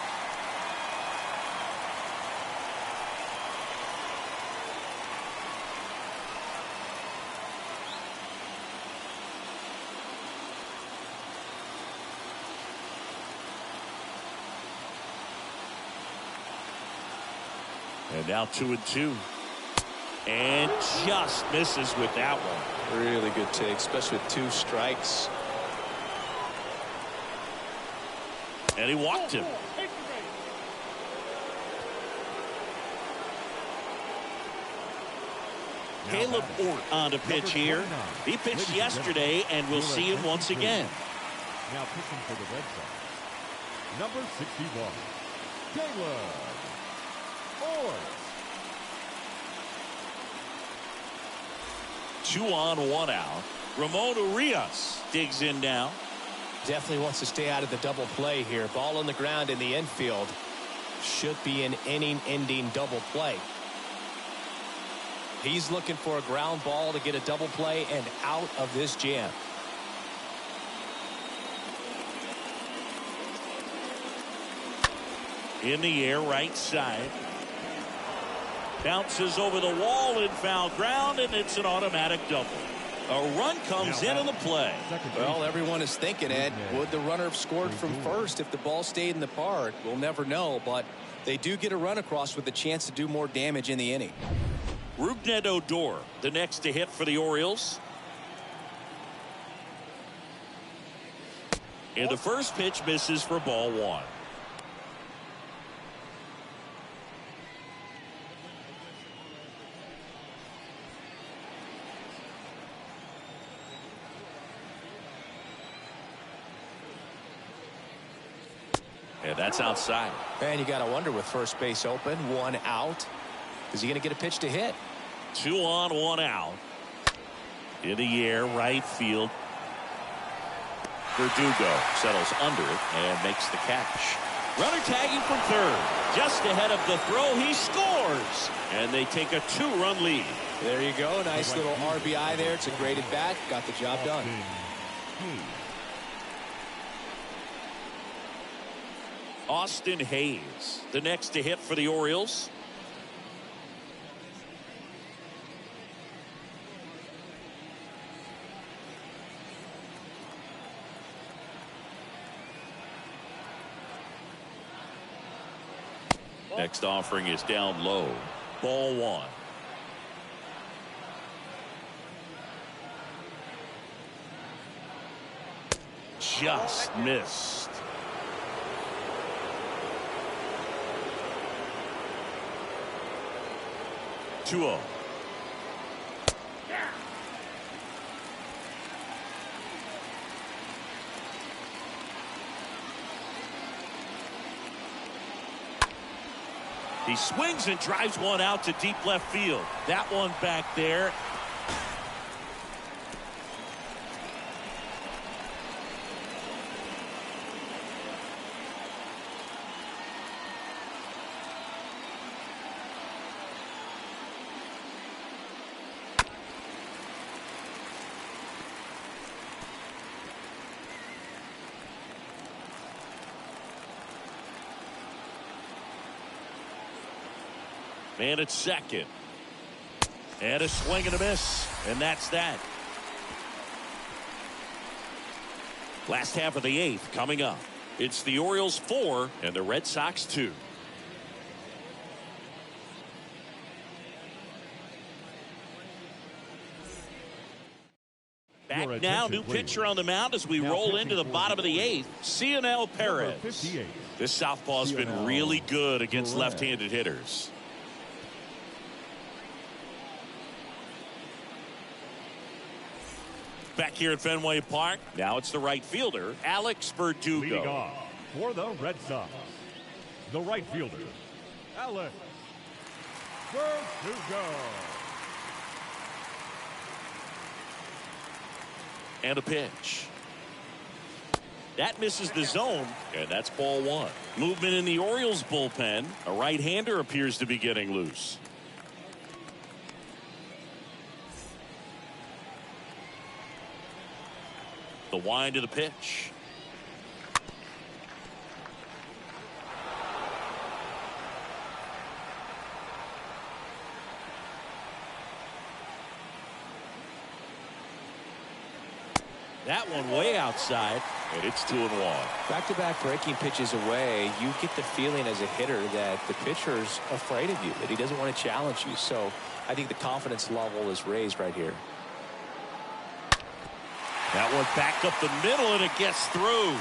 And now 2-2. And just misses with that one. Really good take, especially with 2 strikes. And he walked him. Caleb Ort on to pitch here. He pitched yesterday, and we'll see him once again. Now pitching for the Red Sox, number 61, Caleb Ort. 2 on, 1 out. Ramon Urias digs in now. Definitely wants to stay out of the double play here. Ball on the ground in the infield. Should be an inning-ending double play. He's looking for a ground ball to get a double play and out of this jam. In the air, right side. Bounces over the wall in foul ground, and it's an automatic double. A run comes into the play. Well, everyone is thinking, Ed, would the runner have scored from first if the ball stayed in the park? We'll never know, but they do get a run across with a chance to do more damage in the inning. Rougned Odor, the next to hit for the Orioles. And the first pitch misses for ball 1. And that's outside. And you got to wonder with first base open, 1 out. Is he going to get a pitch to hit? 2 on, 1 out. In the air, right field. Verdugo settles under it and makes the catch. Runner tagging from third. Just ahead of the throw, he scores. And they take a 2-run lead. There you go. Nice little RBI there. It's a great at bat. Got the job done. Austin Hayes, the next to hit for the Orioles. Next offering is down low. Ball 1. Just missed. Two-oh. He swings and drives one out to deep left field. That one back there. Man at second. And a swing and a miss. And that's that. Last half of the 8th coming up. It's the Orioles 4 and the Red Sox 2. Back now, new pitcher on the mound as we roll into the bottom of the 8th. Cionel Perez. This southpaw's been really good against left-handed hitters. Back here at Fenway Park, now it's the right fielder, Alex Verdugo. Leading off for the Red Sox, the right fielder, Alex Verdugo. And a pitch. That misses the zone, and that's ball 1. Movement in the Orioles bullpen. A right-hander appears to be getting loose. The wind of the pitch. That one way outside, and it's 2-1. Back-to-back breaking pitches away, you get the feeling as a hitter that the pitcher's afraid of you, that he doesn't want to challenge you. So I think the confidence level is raised right here. That one back up the middle, and it gets through.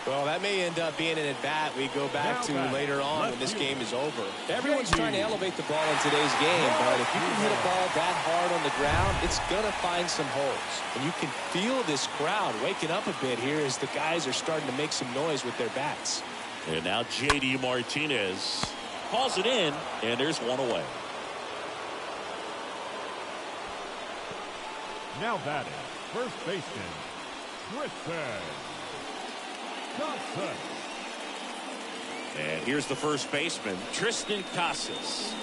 Well, that may end up being an at-bat we go back to later on when this game is over. Everyone's trying to elevate the ball in today's game, but if you can hit a ball that hard on the ground, it's going to find some holes. And you can feel this crowd waking up a bit here as the guys are starting to make some noise with their bats. And now J.D. Martinez hauls it in, and there's one away. Now batting, first baseman, Tristan. And here's the first baseman, Tristan Casas.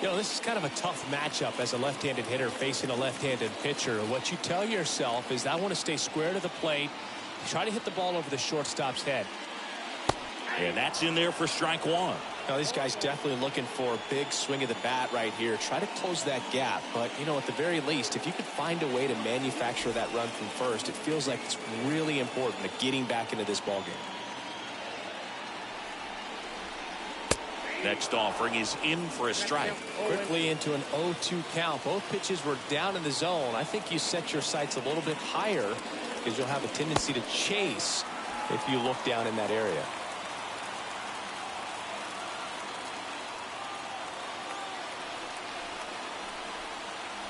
You know, this is kind of a tough matchup as a left-handed hitter facing a left-handed pitcher. What you tell yourself is, I want to stay square to the plate, try to hit the ball over the shortstop's head. And that's in there for strike 1. Now, these guys definitely looking for a big swing of the bat right here. Try to close that gap. But, you know, at the very least, if you could find a way to manufacture that run from first, it feels like it's really important to getting back into this ballgame. Next offering is in for a strike. Quickly into an 0-2 count. Both pitches were down in the zone. I think you set your sights a little bit higher because you'll have a tendency to chase if you look down in that area.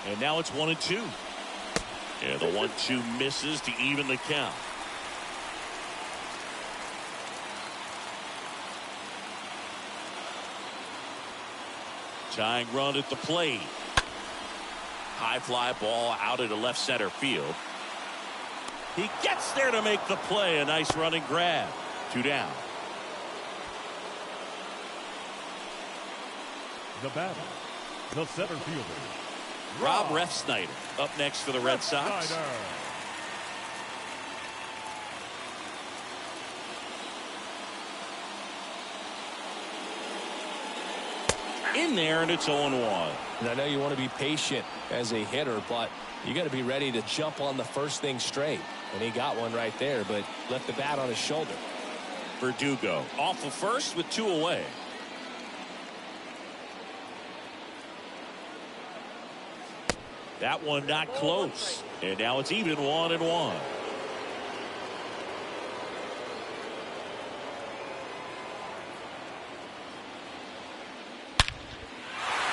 And now it's 1-2. And the 1-2 misses to even the count. Tying run at the plate. High fly ball out into left center field. He gets there to make the play. A nice running grab. 2 down. The batter, the center fielder, Rob Refsnyder up next for the Red Sox. In there, and it's 0-1. And I know you want to be patient as a hitter, but you got to be ready to jump on the first thing straight. And he got one right there, but left the bat on his shoulder. Verdugo off of first with 2 away. That one not close. And now it's even 1-1.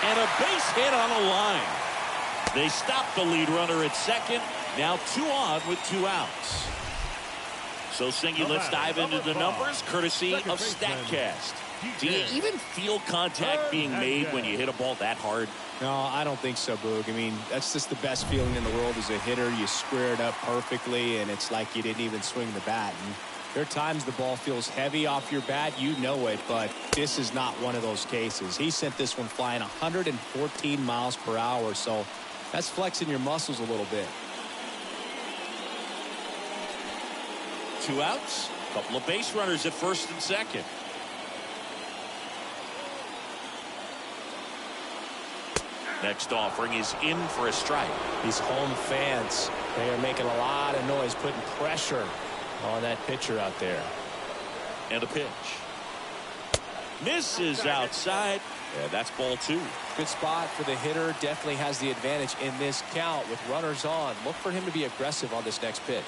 And a base hit on a line. They stopped the lead runner at second. Now 2 on with 2 outs. So, Singy, let's dive into the numbers courtesy of StatCast. Do you even feel contact being made when you hit a ball that hard? No, I don't think so, Boog. I mean, that's just the best feeling in the world as a hitter. You square it up perfectly, and it's like you didn't even swing the bat. And there are times the ball feels heavy off your bat. You know it, but this is not one of those cases. He sent this one flying 114 miles per hour, so that's flexing your muscles a little bit. 2 outs. Couple of base runners at first and second. Next offering is in for a strike. These home fans, they are making a lot of noise, putting pressure on that pitcher out there. And a pitch. Misses outside. Yeah, that's ball 2. Good spot for the hitter. Definitely has the advantage in this count with runners on. Look for him to be aggressive on this next pitch.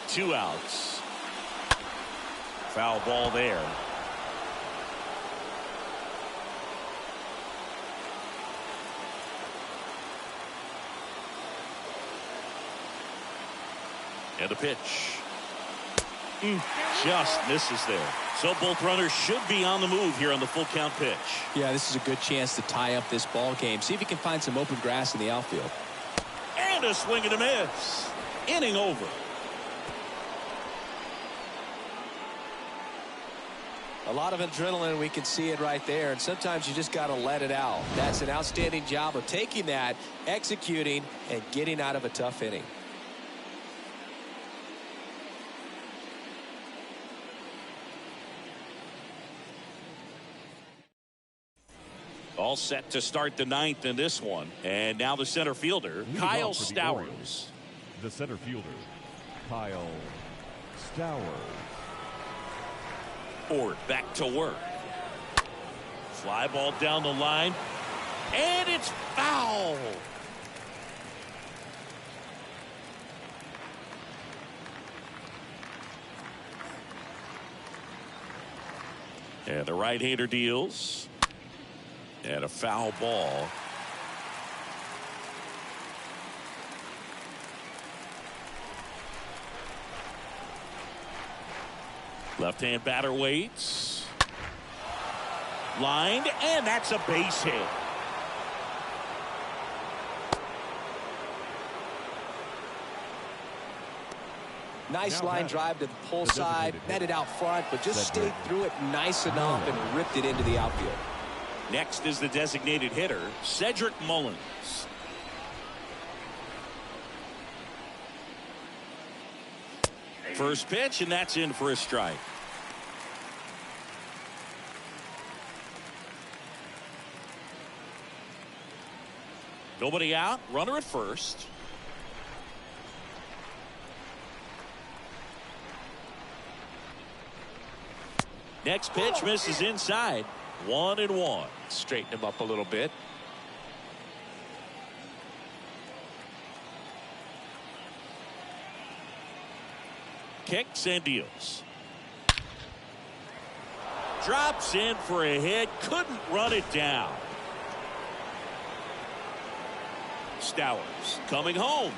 Two outs. Foul ball there. And a pitch. Just misses there. So both runners should be on the move here on the full count pitch. Yeah, this is a good chance to tie up this ball game. See if he can find some open grass in the outfield. And a swing and a miss. Inning over. A lot of adrenaline, we can see it right there, and sometimes you just got to let it out. That's an outstanding job of taking that, executing, and getting out of a tough inning. All set to start the ninth in this one. And now the center fielder, Kyle Stowers. The center fielder, Kyle Stowers. Ord back to work. Fly ball down the line. And it's foul. And the right-hander deals. And a foul ball. Left-hand batter waits. Lined, and that's a base hit. Nice line drive to the pull side, netted out front, but just stayed through it nice enough and ripped it into the outfield. Next is the designated hitter, Cedric Mullen. First pitch, and that's in for a strike. Nobody out, runner at first. Next pitch misses inside. 1-1. Straighten him up a little bit. Kicks and deals. Drops in for a hit. Couldn't run it down. Stowers coming home.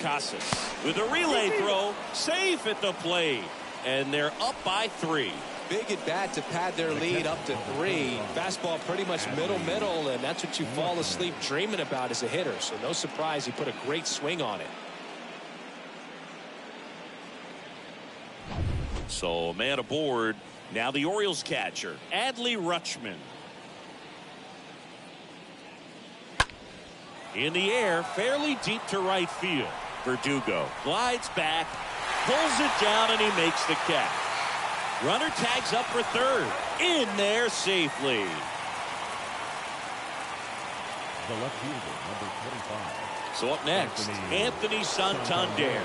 Casas with a relay throw. Safe at the plate. And they're up by 3. big at bat to pad their lead up to 3. Fastball pretty much middle, and that's what you fall asleep dreaming about as a hitter. So no surprise he put a great swing on it. So man aboard. Now the Orioles catcher, Adley Rutschman. In the air, fairly deep to right field. Verdugo glides back, pulls it down, and he makes the catch. Runner tags up for third. In there safely. The left fielder, number 25. So up next, Anthony Santander.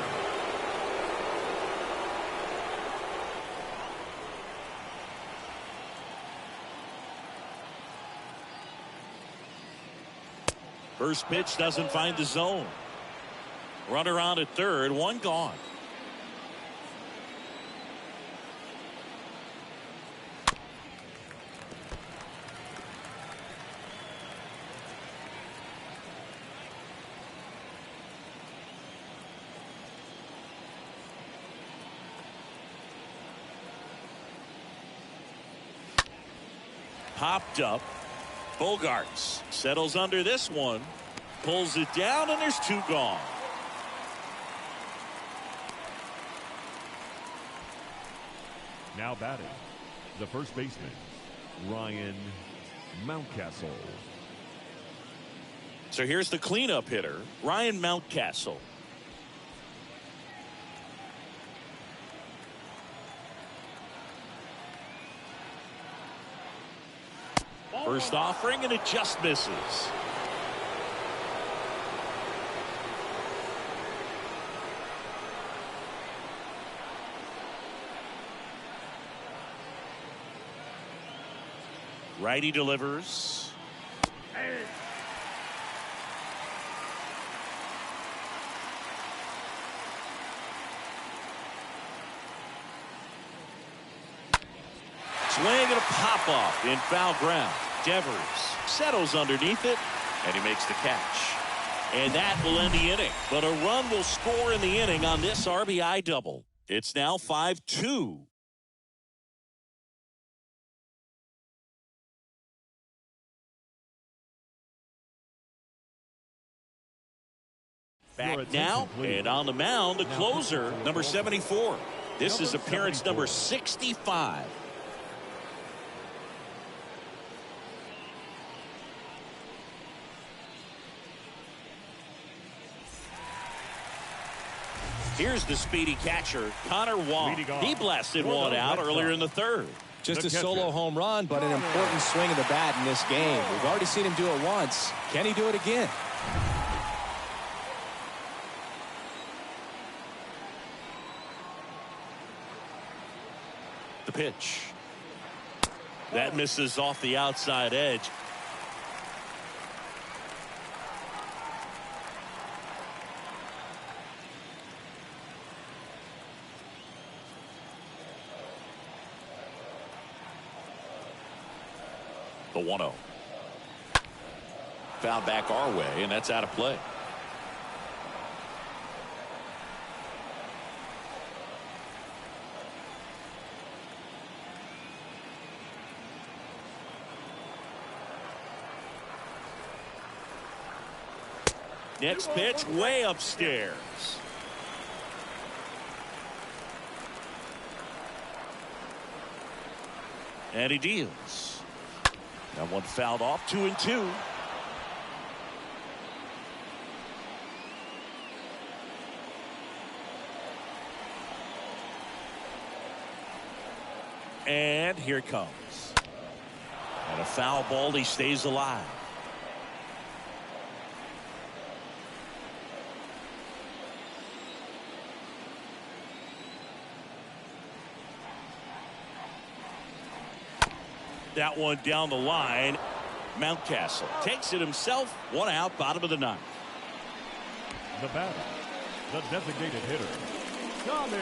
First pitch doesn't find the zone. Runner on at third, one gone. Popped up. Bogarts settles under this one, pulls it down, and there's 2 gone. Now batting, the first baseman, Ryan Mountcastle. So here's the cleanup hitter, Ryan Mountcastle. First offering, and it just misses. Righty delivers. Swing and a pop off in foul ground. Devers settles underneath it, and he makes the catch. And that will end the inning. But a run will score in the inning on this RBI double. It's now 5-2. Back now, and on the mound, the closer, number 74. This is appearance number 65. Here's the speedy catcher, Connor Wong. He blasted one out earlier in the third. Just a solo home run, but an important swing of the bat in this game. We've already seen him do it once. Can he do it again? The pitch. That misses off the outside edge. The 1-0. Fouled back our way, and that's out of play. Next pitch way upstairs. And he deals. That one fouled off, 2-2. And here it comes. And a foul ball, he stays alive. That one down the line. Mountcastle takes it himself. One out, bottom of the ninth. The batter, the designated hitter, Tommy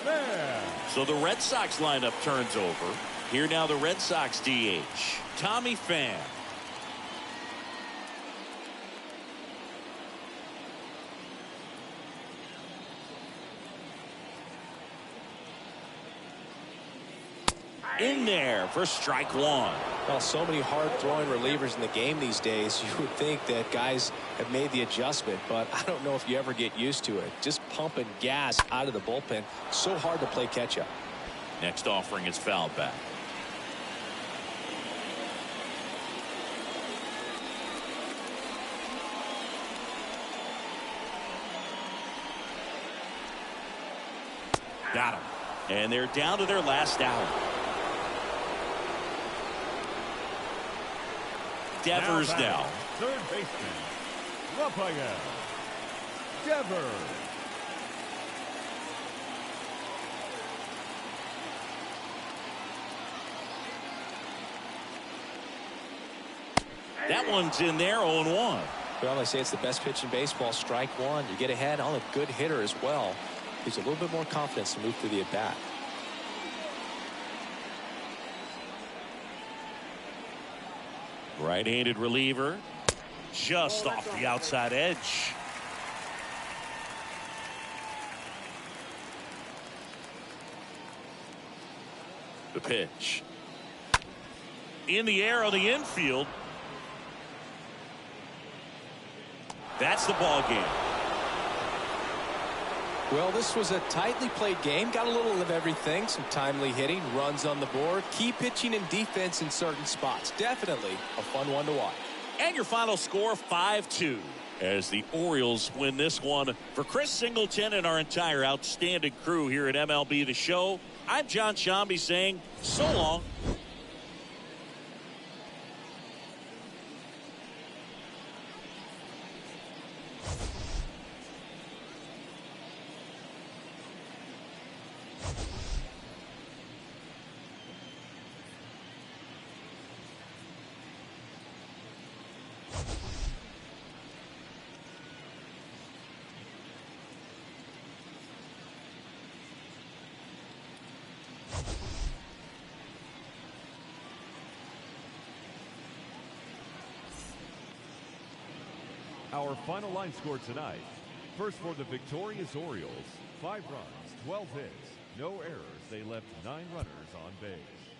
Pham. So the Red Sox lineup turns over. Here now the Red Sox DH, Tommy Pham. in there for strike one. Well, so many hard-throwing relievers in the game these days, you would think that guys have made the adjustment, but I don't know if you ever get used to it. Just pumping gas out of the bullpen, so hard to play catch-up. Next offering is fouled back. Got him. And they're down to their last out. Devers now. Third baseman, Rafael Devers. That one's in there, 0-1. Well, they say it's the best pitch in baseball, strike one. You get ahead on a good hitter as well. Gives a little bit more confidence to move through the at-bat. Right-handed reliever. Just off the outside edge. The pitch. In the air on the infield. That's the ball game. Well, this was a tightly played game. Got a little of everything. Some timely hitting, runs on the board, key pitching and defense in certain spots. Definitely a fun one to watch. And your final score, 5-2. As the Orioles win this one. For Chris Singleton and our entire outstanding crew here at MLB The Show, I'm John Shambi saying so long. Our final line score tonight. First for the victorious Orioles, 5 runs, 12 hits, no errors. They left 9 runners on base.